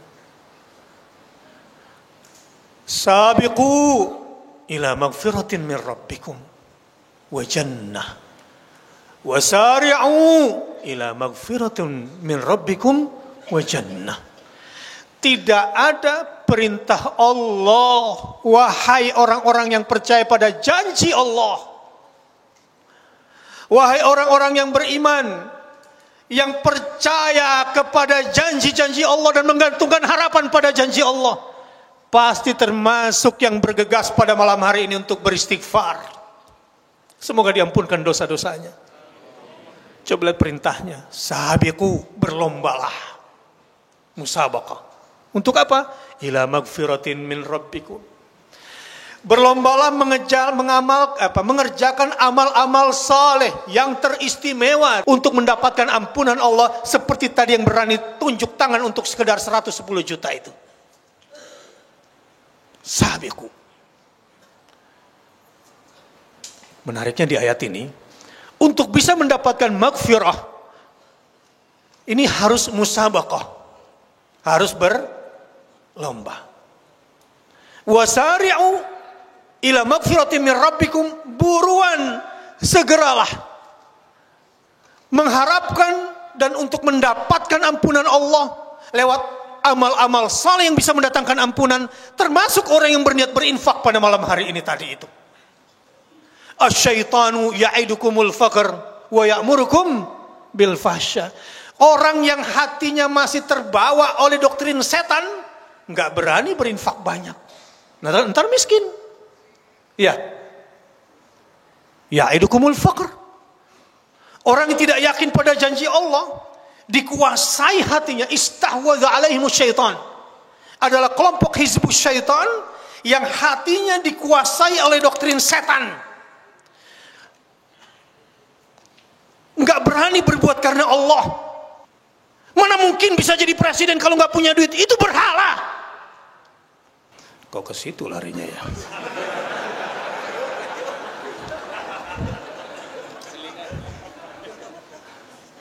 Sabiqu ila magfiratin min rabbikum wa jannah wa sari'u ila magfiratin min rabbikum wa jannah. Tidak ada perintah Allah, wahai orang-orang yang percaya pada janji Allah, wahai orang-orang yang beriman, yang percaya kepada janji-janji Allah dan menggantungkan harapan pada janji Allah, pasti termasuk yang bergegas pada malam hari ini untuk beristighfar. Semoga diampunkan dosa-dosanya. Coba lihat perintahnya, sabiqu, berlombalah, musabaqah. Untuk apa? Ila magfiratin min rabbikum. Berlombalah mengerjakan amal-amal saleh yang teristimewa untuk mendapatkan ampunan Allah, seperti tadi yang berani tunjuk tangan untuk sekedar 110 juta itu. Sabiqu. Menariknya di ayat ini, untuk bisa mendapatkan magfirah, ini harus musabaqah, harus berlomba. Wasari'u ila magfiratin min rabbikum, buruan, segeralah mengharapkan dan untuk mendapatkan ampunan Allah lewat amal-amal saleh yang bisa mendatangkan ampunan, termasuk orang yang berniat berinfak pada malam hari ini tadi itu. Asyaitanu ya'idukumul faqr wa ya'murukum bil fahsya. Orang yang hatinya masih terbawa oleh doktrin setan, nggak berani berinfak banyak. Nah, ntar miskin. Ya. Ya'idukumul faqr. Orang yang tidak yakin pada janji Allah, dikuasai hatinya, istahwadha alaihimus syaitan. Adalah kelompok hizbus syaitan yang hatinya dikuasai oleh doktrin setan. Enggak berani berbuat karena Allah. Mana mungkin bisa jadi presiden kalau nggak punya duit? Itu berhala. Kok ke situ larinya ya?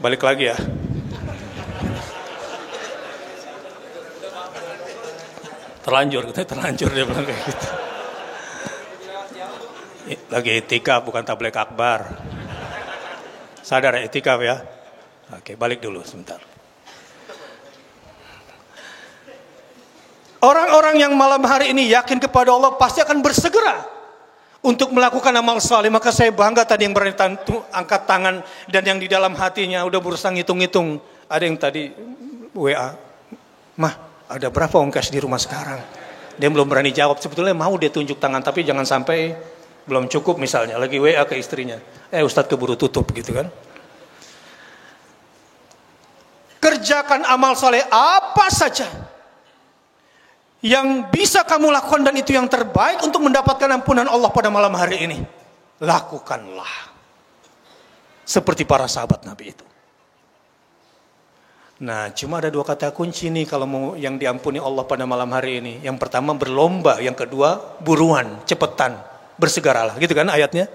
Balik lagi ya. Terlanjur dia bilang kayak gitu. Lagi itikaf bukan tabligh akbar. Sadar ya, itikaf ya. Oke, balik dulu sebentar. Orang-orang yang malam hari ini yakin kepada Allah pasti akan bersegera untuk melakukan amal saleh. Maka saya bangga tadi yang berani angkat tangan dan yang di dalam hatinya udah berusaha ngitung-ngitung. Ada yang tadi WA, "Mah, ada berapa uang cash di rumah sekarang?" Dia belum berani jawab. Sebetulnya mau dia tunjuk tangan, tapi jangan sampai belum cukup misalnya. Lagi WA ke istrinya, Ustadz keburu tutup gitu kan. Kerjakan amal saleh apa saja yang bisa kamu lakukan dan itu yang terbaik untuk mendapatkan ampunan Allah pada malam hari ini. Lakukanlah. Seperti para sahabat Nabi itu. Nah, cuma ada 2 kata kunci nih kalau mau yang diampuni Allah pada malam hari ini. Yang pertama berlomba, yang kedua buruan, cepetan, bersegeralah. Gitu kan ayatnya?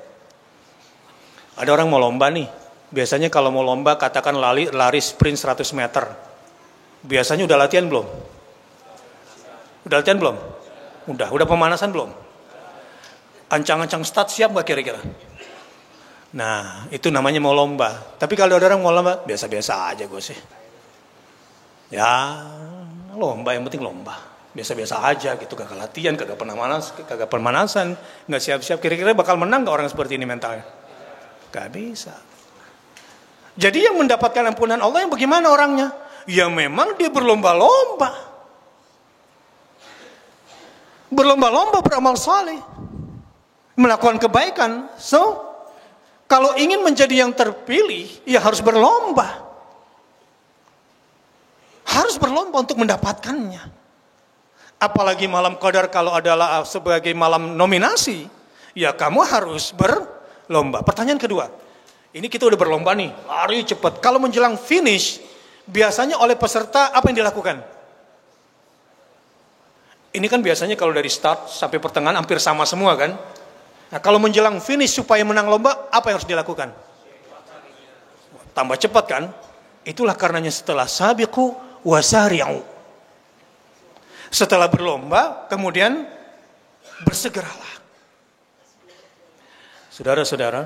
Ada orang mau lomba nih. Biasanya kalau mau lomba katakan lari sprint 100 meter. Biasanya udah latihan belum? Udah latihan belum? Udah pemanasan belum? Ancang-ancang start siap gak kira-kira? Nah, itu namanya mau lomba. Tapi kalau ada orang mau lomba, biasa-biasa aja gue sih. Ya, lomba yang penting lomba. Biasa-biasa aja gitu, kagak latihan, kagak pemanasan, gak siap-siap. Kira-kira bakal menang gak orang seperti ini mentalnya? Gak bisa. Jadi yang mendapatkan ampunan Allah yang bagaimana orangnya? Ya memang dia berlomba-lomba. Berlomba-lomba beramal saleh, melakukan kebaikan. So, kalau ingin menjadi yang terpilih, ya harus berlomba. Harus berlomba untuk mendapatkannya. Apalagi malam qadar kalau adalah sebagai malam nominasi, ya kamu harus berlomba. Pertanyaan kedua, ini kita udah berlomba nih, lari cepat. Kalau menjelang finish, biasanya oleh peserta apa yang dilakukan? Ini kan biasanya kalau dari start sampai pertengahan hampir sama semua kan. Nah, kalau menjelang finish supaya menang lomba, apa yang harus dilakukan? Tambah cepat kan? Itulah karenanya setelah sabiqu wasari'u. Setelah berlomba, kemudian bersegeralah. Saudara-saudara,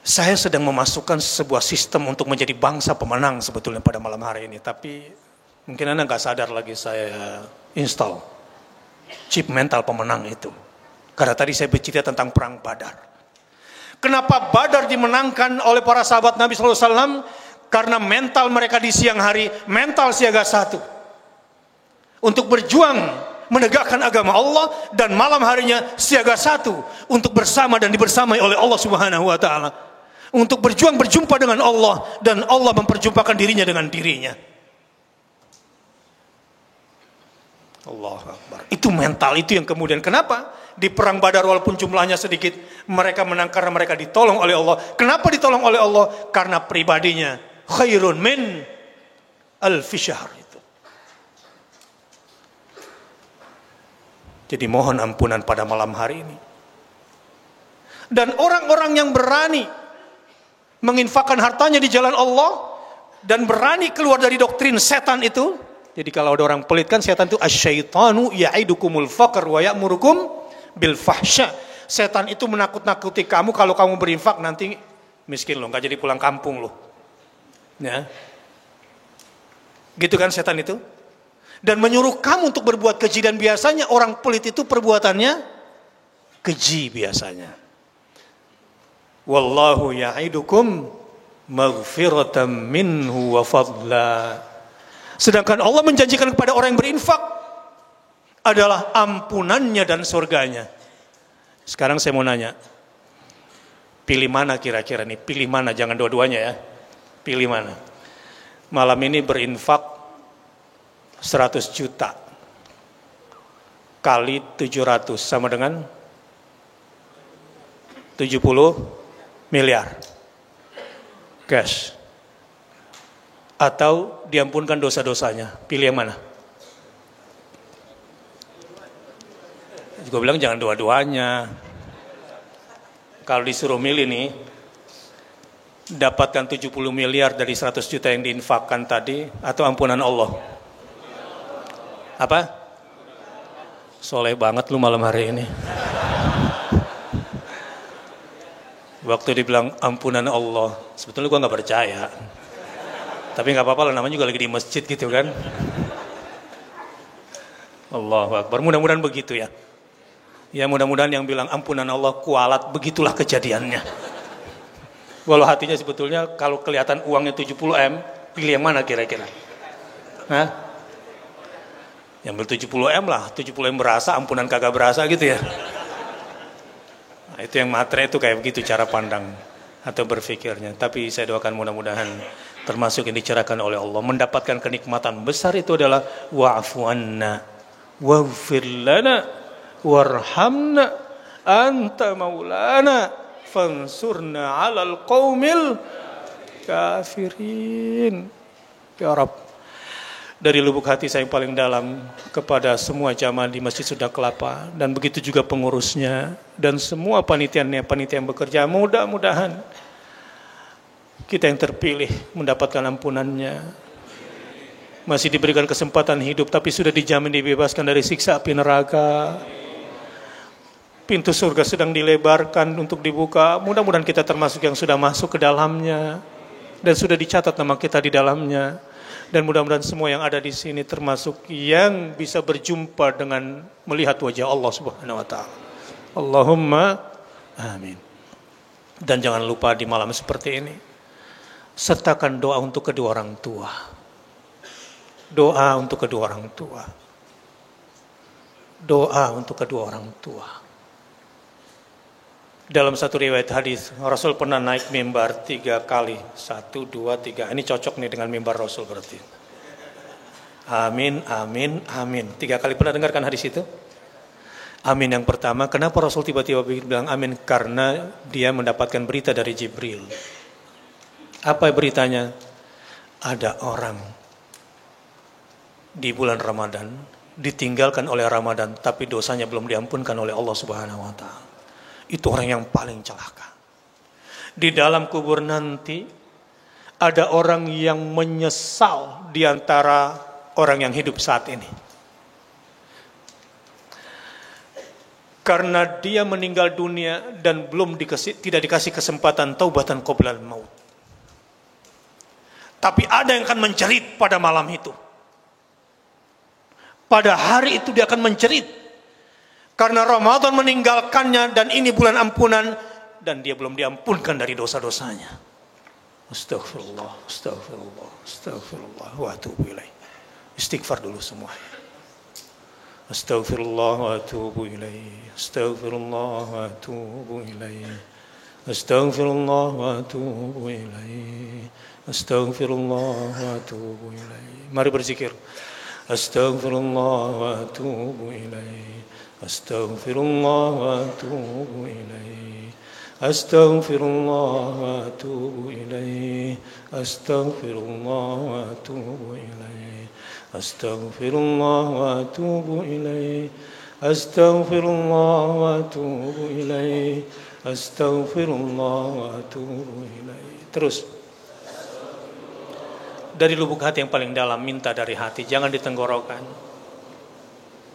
saya sedang memasukkan sebuah sistem untuk menjadi bangsa pemenang sebetulnya pada malam hari ini. Tapi mungkin Anda nggak sadar lagi saya install chip mental pemenang itu. Karena tadi saya bercerita tentang perang Badar. Kenapa Badar dimenangkan oleh para sahabat Nabi SAW? Karena mental mereka di siang hari, mental siaga 1. Untuk berjuang menegakkan agama Allah, dan malam harinya siaga 1 untuk bersama dan dibersamai oleh Allah Subhanahu wa taala. Untuk berjuang berjumpa dengan Allah, dan Allah memperjumpakan dirinya dengan dirinya. Allahu Akbar. Itu mental, itu yang kemudian kenapa di perang Badar walaupun jumlahnya sedikit mereka menang karena mereka ditolong oleh Allah. Kenapa ditolong oleh Allah? Karena pribadinya khairun min alfi syahr itu. Jadi mohon ampunan pada malam hari ini. Dan orang-orang yang berani menginfakkan hartanya di jalan Allah dan berani keluar dari doktrin setan itu. Jadi kalau ada orang pelit kan setan itu asyaitanu ya'idukumul faqr wa ya'murukum bil fahsya. Setan itu menakut-nakuti kamu kalau kamu berinfak nanti miskin lo, enggak jadi pulang kampung lo. Ya. Gitu kan setan itu? Dan menyuruh kamu untuk berbuat keji, dan biasanya orang pelit itu perbuatannya keji biasanya. Wallahu ya'idukum maghfiratan minhu wa fadla. Sedangkan Allah menjanjikan kepada orang yang berinfak adalah ampunannya dan surganya. Sekarang saya mau nanya, pilih mana kira-kira nih? Pilih mana, jangan dua-duanya ya. Pilih mana? Malam ini berinfak 100 juta kali 700 sama dengan 70 miliar cash. Atau diampunkan dosa-dosanya. Pilih yang mana? Gue bilang jangan dua-duanya. Kalau disuruh milih nih, dapatkan 70 miliar dari 100 juta yang diinfakkan tadi, atau ampunan Allah? Apa? Soleh banget lu malam hari ini. Waktu dibilang ampunan Allah, sebetulnya gue gak percaya. Tapi nggak apa-apa lah, namanya juga lagi di masjid gitu kan. Allahu Akbar. Mudah-mudahan begitu ya. Ya mudah-mudahan yang bilang ampunan Allah kualat, begitulah kejadiannya. Walau hatinya sebetulnya kalau kelihatan uangnya 70M, pilih yang mana kira-kira? Hah? Yang ambil 70M lah, 70M berasa, ampunan kagak berasa gitu ya. Nah, itu yang matre itu kayak begitu cara pandang atau berpikirnya. Tapi saya doakan mudah-mudahan termasuk yang dicerahkan oleh Allah, mendapatkan kenikmatan besar itu adalah wa'fu anna waghfir lana warhamna anta maulana fansurna 'alal qaumil kafirin. Ya Rabb, dari lubuk hati saya yang paling dalam kepada semua jamaah di Masjid Sunda Kelapa dan begitu juga pengurusnya dan semua panitia yang bekerja, mudah-mudahan kita yang terpilih mendapatkan ampunannya, masih diberikan kesempatan hidup tapi sudah dijamin dibebaskan dari siksa api neraka. Pintu surga sedang dilebarkan untuk dibuka. Mudah-mudahan kita termasuk yang sudah masuk ke dalamnya dan sudah dicatat nama kita di dalamnya. Dan mudah-mudahan semua yang ada di sini termasuk yang bisa berjumpa dengan melihat wajah Allah Subhanahu wa taala. Allahumma amin. Dan jangan lupa di malam seperti ini sertakan doa untuk kedua orang tua. Doa untuk kedua orang tua. Doa untuk kedua orang tua. Dalam satu riwayat hadis, Rasul pernah naik mimbar 3 kali. 1, 2, 3. Ini cocok nih dengan mimbar Rasul berarti. Amin, amin, amin. 3 kali pernah dengarkan hadis itu? Amin yang pertama, kenapa Rasul tiba-tiba bilang amin? Karena dia mendapatkan berita dari Jibril. Apa beritanya? Ada orang di bulan Ramadan ditinggalkan oleh Ramadan, tapi dosanya belum diampunkan oleh Allah Subhanahu wa taala. Itu orang yang paling celaka. Di dalam kubur nanti ada orang yang menyesal di antara orang yang hidup saat ini. Karena dia meninggal dunia dan tidak dikasih kesempatan taubatan qoblal maut. Tapi ada yang akan mencerit pada malam itu. Pada hari itu dia akan mencerit. Karena Ramadan meninggalkannya dan ini bulan ampunan dan dia belum diampunkan dari dosa-dosanya. Astagfirullah, astagfirullah, astagfirullah wa atubu ilaih. Istighfar dulu semua. Astagfirullah wa atubu ilaih. Astagfirullah wa atubu ilaih. Astagfirullah wa atubu ilaih. Astagfirullah wa atubu ilaih. Mari berzikir. Astagfirullah wa atubu ilaih. Astaghfirullah wa atubu ilaih. Astaghfirullah wa atubu ilaih. Astaghfirullah wa atubu ilaih. Astaghfirullah wa atubu ilaih. Astaghfirullah wa atubu ilaih. Astaghfirullah wa atubu ilaih. Terus dari lubuk hati yang paling dalam, minta dari hati, jangan ditenggorokan.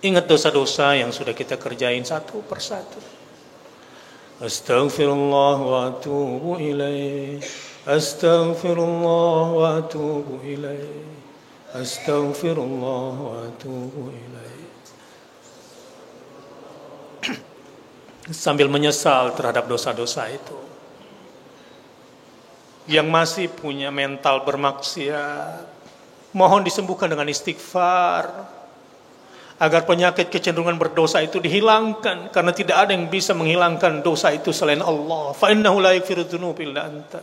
Ingat dosa-dosa yang sudah kita kerjain satu persatu. Astaghfirullah wa atubu ilaih. Astaghfirullah wa atubu ilaih. Astaghfirullah wa atubu ilaih. Sambil menyesal terhadap dosa-dosa itu. Yang masih punya mental bermaksiat, mohon disembuhkan dengan istighfar. Agar penyakit kecenderungan berdosa itu dihilangkan. Karena tidak ada yang bisa menghilangkan dosa itu selain Allah. Fa innahu la yaghfiru dzunuba illa anta.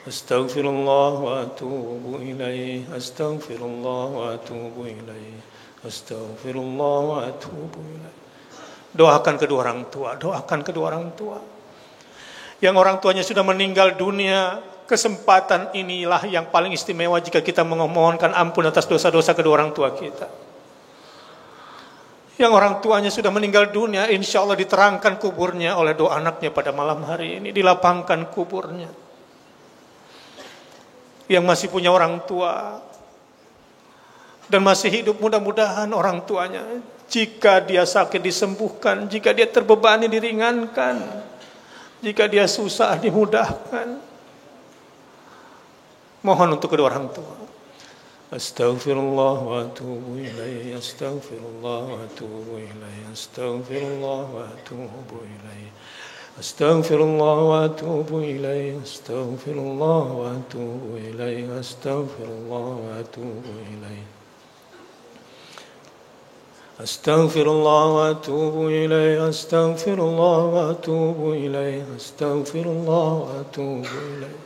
Astaghfirullah wa atubu ilaih. Astaghfirullah wa atubu ilaih. Astaghfirullah wa atubu ilaih. Doakan kedua orang tua. Doakan kedua orang tua. Yang orang tuanya sudah meninggal dunia, kesempatan inilah yang paling istimewa jika kita memohonkan ampun atas dosa-dosa kedua orang tua kita. Yang orang tuanya sudah meninggal dunia, insya Allah diterangkan kuburnya oleh doa anaknya pada malam hari ini. Dilapangkan kuburnya. Yang masih punya orang tua dan masih hidup, mudah-mudahan orang tuanya, jika dia sakit disembuhkan, jika dia terbebani diringankan, jika dia susah dimudahkan. Mohon untuk kedua orang tua. Astaghfirullah wa atubu ilaih. Astaghfirullah wa atubu ilaih. Astaghfirullah wa atubu ilaih. Astaghfirullah wa atubu ilaih. Astaghfirullah wa atubu ilaih. Astaghfirullah wa atubu ilaih. Astaghfirullah wa atubu ilaih. Astaghfirullah wa atubu ilaih. Astaghfirullah wa atubu ilaih.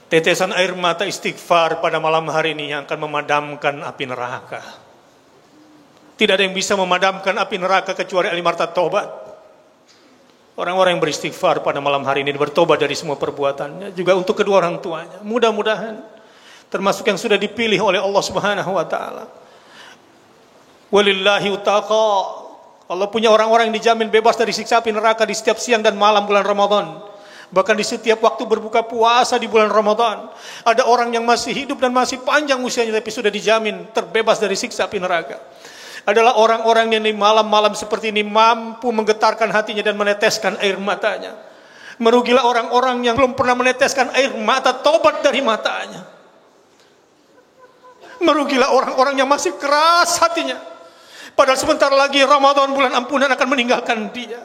Tetesan air mata istighfar pada malam hari ini yang akan memadamkan api neraka. Tidak ada yang bisa memadamkan api neraka kecuali ahli marta taubat. Orang-orang yang beristighfar pada malam hari ini bertobat dari semua perbuatannya, juga untuk kedua orang tuanya. Mudah-mudahan termasuk yang sudah dipilih oleh Allah Subhanahu wa taala. Walillahi utaqa. Allah punya orang-orang yang dijamin bebas dari siksa api neraka di setiap siang dan malam bulan Ramadan. Bahkan di setiap waktu berbuka puasa di bulan Ramadan. Ada orang yang masih hidup dan masih panjang usianya tapi sudah dijamin terbebas dari siksa api neraka. Adalah orang-orang yang di malam-malam seperti ini mampu menggetarkan hatinya dan meneteskan air matanya. Merugilah orang-orang yang belum pernah meneteskan air mata tobat dari matanya. Merugilah orang-orang yang masih keras hatinya. Padahal sebentar lagi Ramadan bulan ampunan akan meninggalkan dia.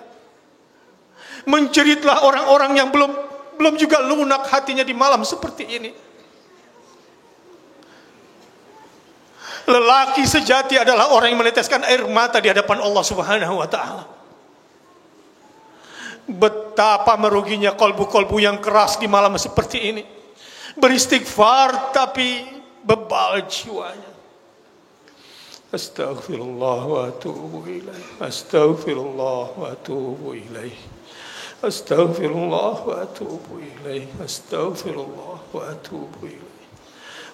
Menjeritlah orang-orang yang belum juga lunak hatinya di malam seperti ini. Lelaki sejati adalah orang yang meneteskan air mata di hadapan Allah Subhanahu wa taala. Betapa meruginya kolbu-kolbu yang keras di malam seperti ini. Beristighfar tapi bebal jiwanya. Astaghfirullah wa atubu ilaih. Astaghfirullah wa atubu ilaih. Astaghfirullah wa atubu ilaih. Astaghfirullah wa atubu ilaih.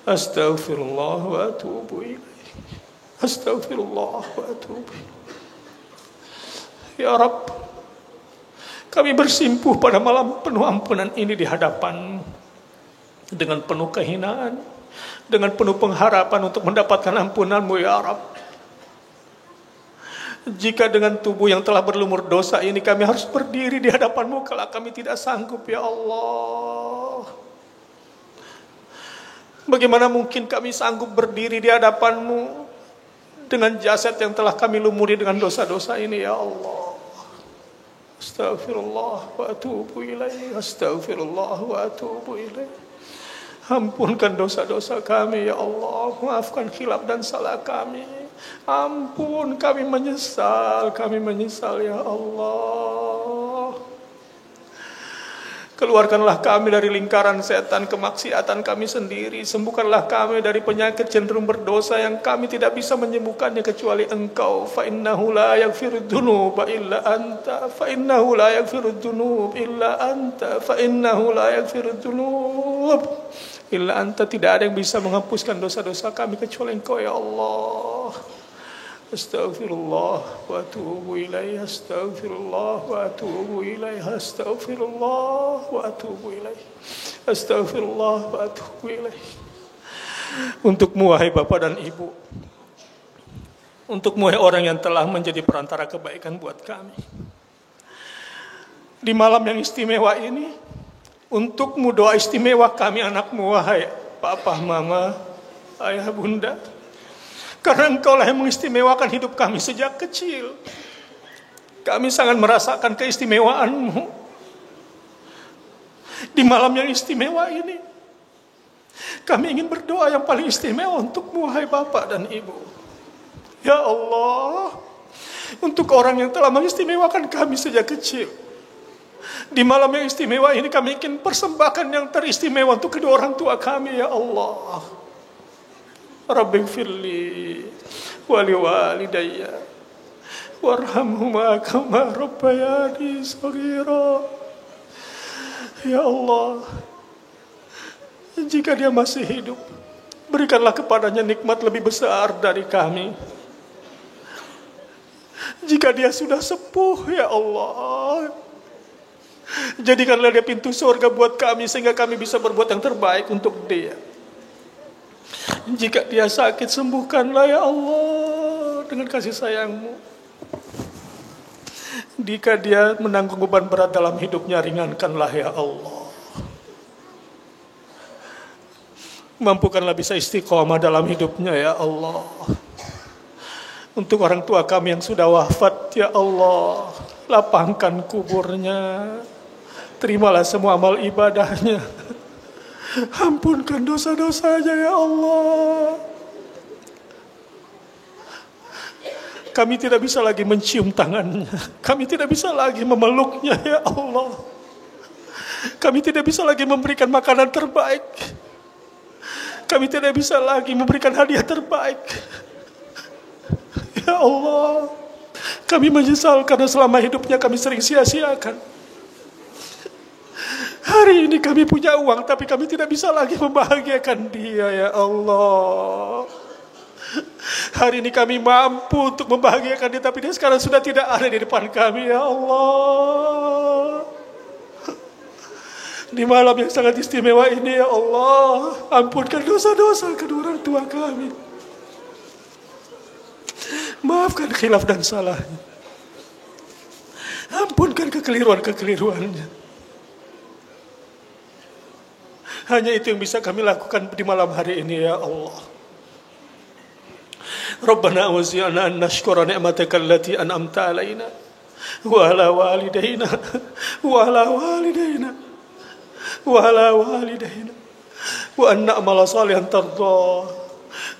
Astaghfirullah wa atubu ilaih. Astaghfirullah wa atubu ilaih. Ya Rabb, kami bersimpuh pada malam penuh ampunan ini di hadapan dengan penuh kehinaan, dengan penuh pengharapan untuk mendapatkan ampunan-Mu ya Rabb. Jika dengan tubuh yang telah berlumur dosa ini kami harus berdiri di hadapan-Mu kalau kami tidak sanggup ya Allah. Bagaimana mungkin kami sanggup berdiri di hadapan-Mu dengan jasad yang telah kami lumuri dengan dosa-dosa ini ya Allah. Astaghfirullah wa atubu ilaih. Astaghfirullah wa atubu ilaih. Ampunkan dosa-dosa kami ya Allah. Maafkan khilaf dan salah kami. Ampun, kami menyesal ya Allah. Keluarkanlah kami dari lingkaran setan kemaksiatan kami sendiri. Sembuhkanlah kami dari penyakit cenderung berdosa yang kami tidak bisa menyembuhkannya kecuali Engkau. Fa innahu la yaghfirud dzunuba illa anta. Fa innahu la yaghfirud dzunub illa anta. Fa innahu la yaghfirud dzunub illa anta. Tidak ada yang bisa menghapuskan dosa-dosa kami kecuali Engkau ya Allah. Astaghfirullah wa atubu ilaih. Astaghfirullah wa atubu ilaih. Astaghfirullah wa atubu ilaih. Astaghfirullah wa atubu ilaih. Untukmu wahai Bapak dan Ibu, untukmu wahai orang yang telah menjadi perantara kebaikan buat kami di malam yang istimewa ini, untukmu doa istimewa kami anakmu wahai Papa, Mama, Ayah, Bunda. Karena Engkaulah yang mengistimewakan hidup kami sejak kecil. Kami sangat merasakan keistimewaan-Mu di malam yang istimewa ini. Kami ingin berdoa yang paling istimewa untuk-Mu, wahai Bapak dan Ibu. Ya Allah, untuk orang yang telah mengistimewakan kami sejak kecil, di malam yang istimewa ini kami ingin persembahkan yang teristimewa untuk kedua orang tua kami, ya Allah. Rabbighfirli wa liwalidayya warhamhuma kama rabbayani shaghira. Ya Allah, jika dia masih hidup, berikanlah kepadanya nikmat lebih besar dari kami. Jika dia sudah sepuh, ya Allah, jadikanlah dia pintu surga buat kami sehingga kami bisa berbuat yang terbaik untuk dia. Jika dia sakit, sembuhkanlah ya Allah dengan kasih sayang-Mu. Jika dia menanggung beban berat dalam hidupnya, ringankanlah ya Allah. Mampukanlah bisa istiqomah dalam hidupnya ya Allah. Untuk orang tua kami yang sudah wafat ya Allah, lapangkan kuburnya. Terimalah semua amal ibadahnya. Ampunkan dosa-dosanya ya Allah. Kami tidak bisa lagi mencium tangannya. Kami tidak bisa lagi memeluknya ya Allah. Kami tidak bisa lagi memberikan makanan terbaik. Kami tidak bisa lagi memberikan hadiah terbaik. Ya Allah, kami menyesal karena selama hidupnya kami sering sia-siakan. Hari ini kami punya uang, tapi kami tidak bisa lagi membahagiakan dia ya Allah. Hari ini kami mampu untuk membahagiakan dia, tapi dia sekarang sudah tidak ada di depan kami ya Allah. Di malam yang sangat istimewa ini ya Allah, ampunkan dosa-dosa kedua orang tua kami. Maafkan khilaf dan salahnya. Ampunkan kekeliruan-kekeliruannya. Hanya itu yang bisa kami lakukan di malam hari ini ya Allah. Rabbana awzi'na an nashkura ni'mataka allati an'amta alaina wa ala walidayna wa ala walidayna wa ala walidayna wa an na'mala salihan tardah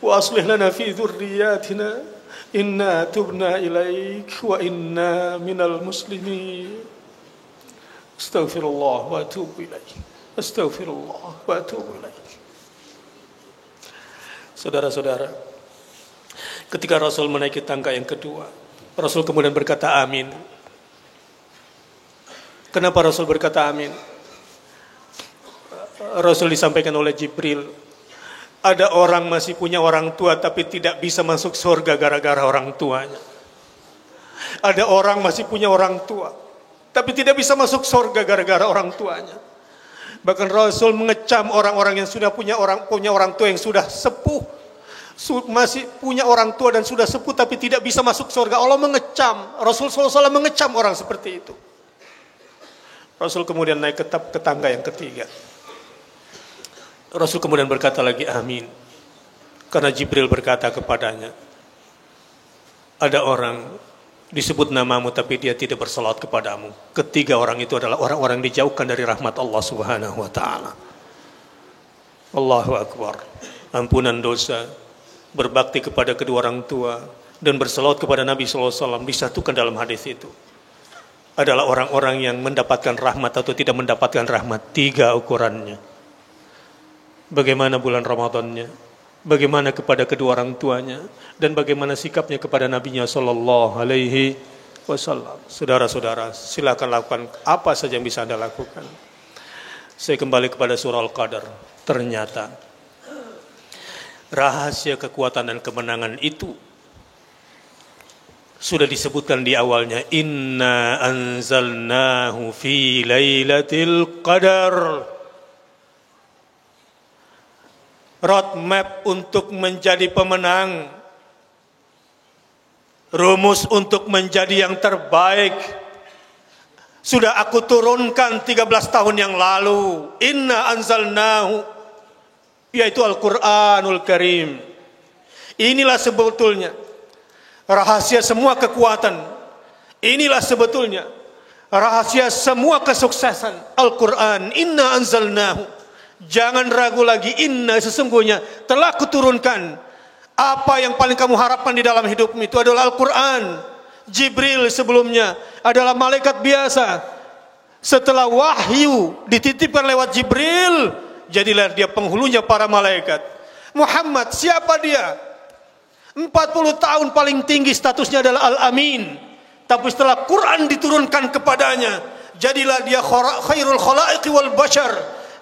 wa aslih lana fi dhurriyyatina inna tubna ilaik wa inna minal muslimin. Astaghfirullah wa atubu ilaik. Astaghfirullah wa atubu ilaik. Saudara-saudara, ketika Rasul menaiki tangga yang kedua, Rasul kemudian berkata amin. Kenapa Rasul berkata amin? Rasul disampaikan oleh Jibril, ada orang masih punya orang tua tapi tidak bisa masuk surga gara-gara orang tuanya. Ada orang masih punya orang tua tapi tidak bisa masuk surga gara-gara orang tuanya. Bahkan Rasul mengecam orang-orang yang sudah punya orang tua yang sudah sepuh, masih punya orang tua dan sudah sepuh tapi tidak bisa masuk surga. Allah mengecam, Rasul SAW mengecam orang seperti itu. Rasul kemudian naik ke tangga yang ketiga. Rasul kemudian berkata lagi amin. Karena Jibril berkata kepadanya, ada orang disebut namamu tapi dia tidak bersalawat kepadamu. Ketiga orang itu adalah orang-orang dijauhkan dari rahmat Allah Subhanahu wa taala. Allahu Akbar. Ampunan dosa, berbakti kepada kedua orang tua dan bersalawat kepada Nabi sallallahu alaihi wasallam disatukan dalam hadis itu. Adalah orang-orang yang mendapatkan rahmat atau tidak mendapatkan rahmat. Tiga ukurannya. Bagaimana bulan Ramadannya, bagaimana kepada kedua orang tuanya, dan bagaimana sikapnya kepada Nabinya sallallahu alaihi wasallam. Saudara-saudara, silakan lakukan apa saja yang bisa Anda lakukan. Saya kembali kepada surah Al-Qadar. Ternyata rahasia kekuatan dan kemenangan itu sudah disebutkan di awalnya. Inna anzalnahu fi lailatul qadar. Roadmap untuk menjadi pemenang, rumus untuk menjadi yang terbaik sudah aku turunkan 13 tahun yang lalu. Inna anzalnahu, yaitu Al-Quranul Karim. Inilah sebetulnya rahasia semua kekuatan. Inilah sebetulnya rahasia semua kesuksesan. Al-Quran. Inna anzalnahu. Jangan ragu lagi, inna sesungguhnya telah kuturunkan. Apa yang paling kamu harapkan di dalam hidupmu itu adalah Al-Quran. Jibril sebelumnya adalah malaikat biasa. Setelah wahyu dititipkan lewat Jibril, jadilah dia penghulunya para malaikat. Muhammad, siapa dia? 40 tahun paling tinggi statusnya adalah Al-Amin. Tapi setelah Quran diturunkan kepadanya, jadilah dia khairul khalaiqi wal bashar.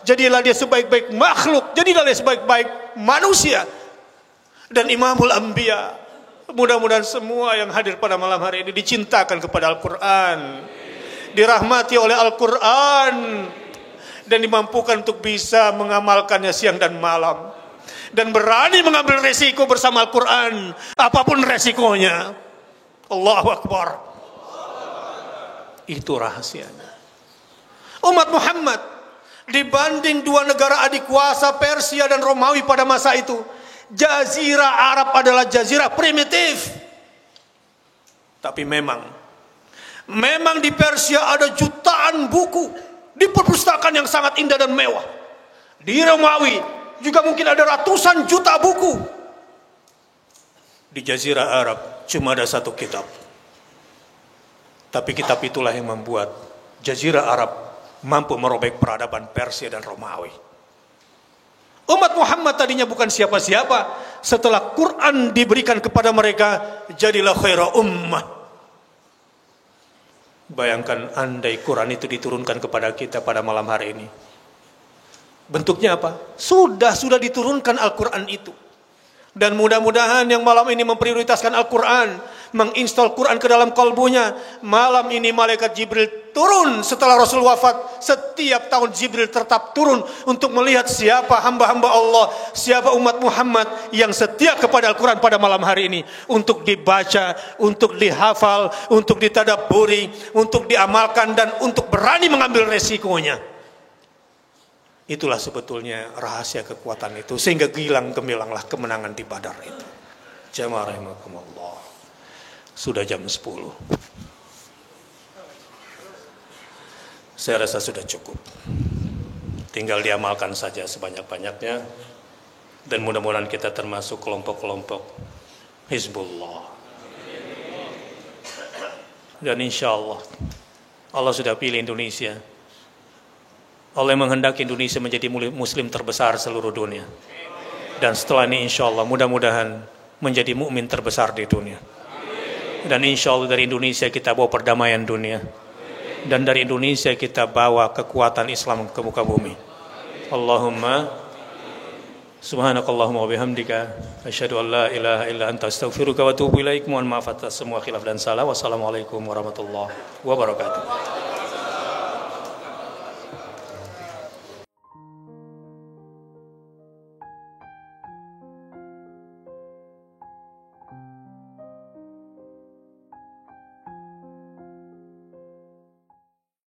Jadilah dia sebaik-baik makhluk, jadilah dia sebaik-baik manusia dan imamul anbiya. Mudah-mudahan semua yang hadir pada malam hari ini dicintakan kepada Al-Quran, dirahmati oleh Al-Quran, dan dimampukan untuk bisa mengamalkannya siang dan malam, dan berani mengambil resiko bersama Al-Quran apapun resikonya. Allahu Akbar. Itu rahasianya. Umat Muhammad Dibanding dua negara adik kuasa Persia dan Romawi pada masa itu, Jazirah Arab adalah jazirah primitif. Tapi memang di Persia ada jutaan buku di perpustakaan yang sangat indah dan mewah. Di Romawi juga mungkin ada ratusan juta buku. Di Jazirah Arab cuma ada satu kitab. Tapi kitab itulah yang membuat Jazirah Arab mampu merobek peradaban Persia dan Romawi. Umat Muhammad tadinya bukan siapa-siapa. Setelah Quran diberikan kepada mereka, jadilah khaira ummah. Bayangkan andai Quran itu diturunkan kepada kita pada malam hari ini. Bentuknya apa? Sudah diturunkan Al-Quran itu. Dan mudah-mudahan yang malam ini memprioritaskan Al-Quran, menginstal Quran ke dalam kalbunya. Malam ini malaikat Jibril turun setelah Rasul wafat. Setiap tahun Jibril tetap turun untuk melihat siapa hamba-hamba Allah, siapa umat Muhammad yang setia kepada Al-Quran pada malam hari ini. Untuk dibaca, untuk dihafal, untuk ditadabburi, untuk diamalkan, dan untuk berani mengambil resikonya. Itulah sebetulnya rahasia kekuatan itu, sehingga gilang gemilanglah kemenangan di Badar itu. Jamaah rahimakumullah. Sudah jam 10. Saya rasa sudah cukup. Tinggal diamalkan saja sebanyak-banyaknya, dan mudah-mudahan kita termasuk kelompok-kelompok Hizbullah. Dan insya Allah sudah pilih Indonesia. Allah menghendaki Indonesia menjadi muslim terbesar seluruh dunia. Dan setelah ini insya Allah mudah-mudahan menjadi mukmin terbesar di dunia. Dan insya Allah dari Indonesia kita bawa perdamaian dunia. Dan dari Indonesia kita bawa kekuatan Islam ke muka bumi. Allahumma subhanakallahumma wa bihamdika asyhadu an la ilaha illa anta astaghfiruka wa atubu ilaik. Mohon maaf atas semua khilaf dan salah. Wassalamualaikum warahmatullahi wabarakatuh.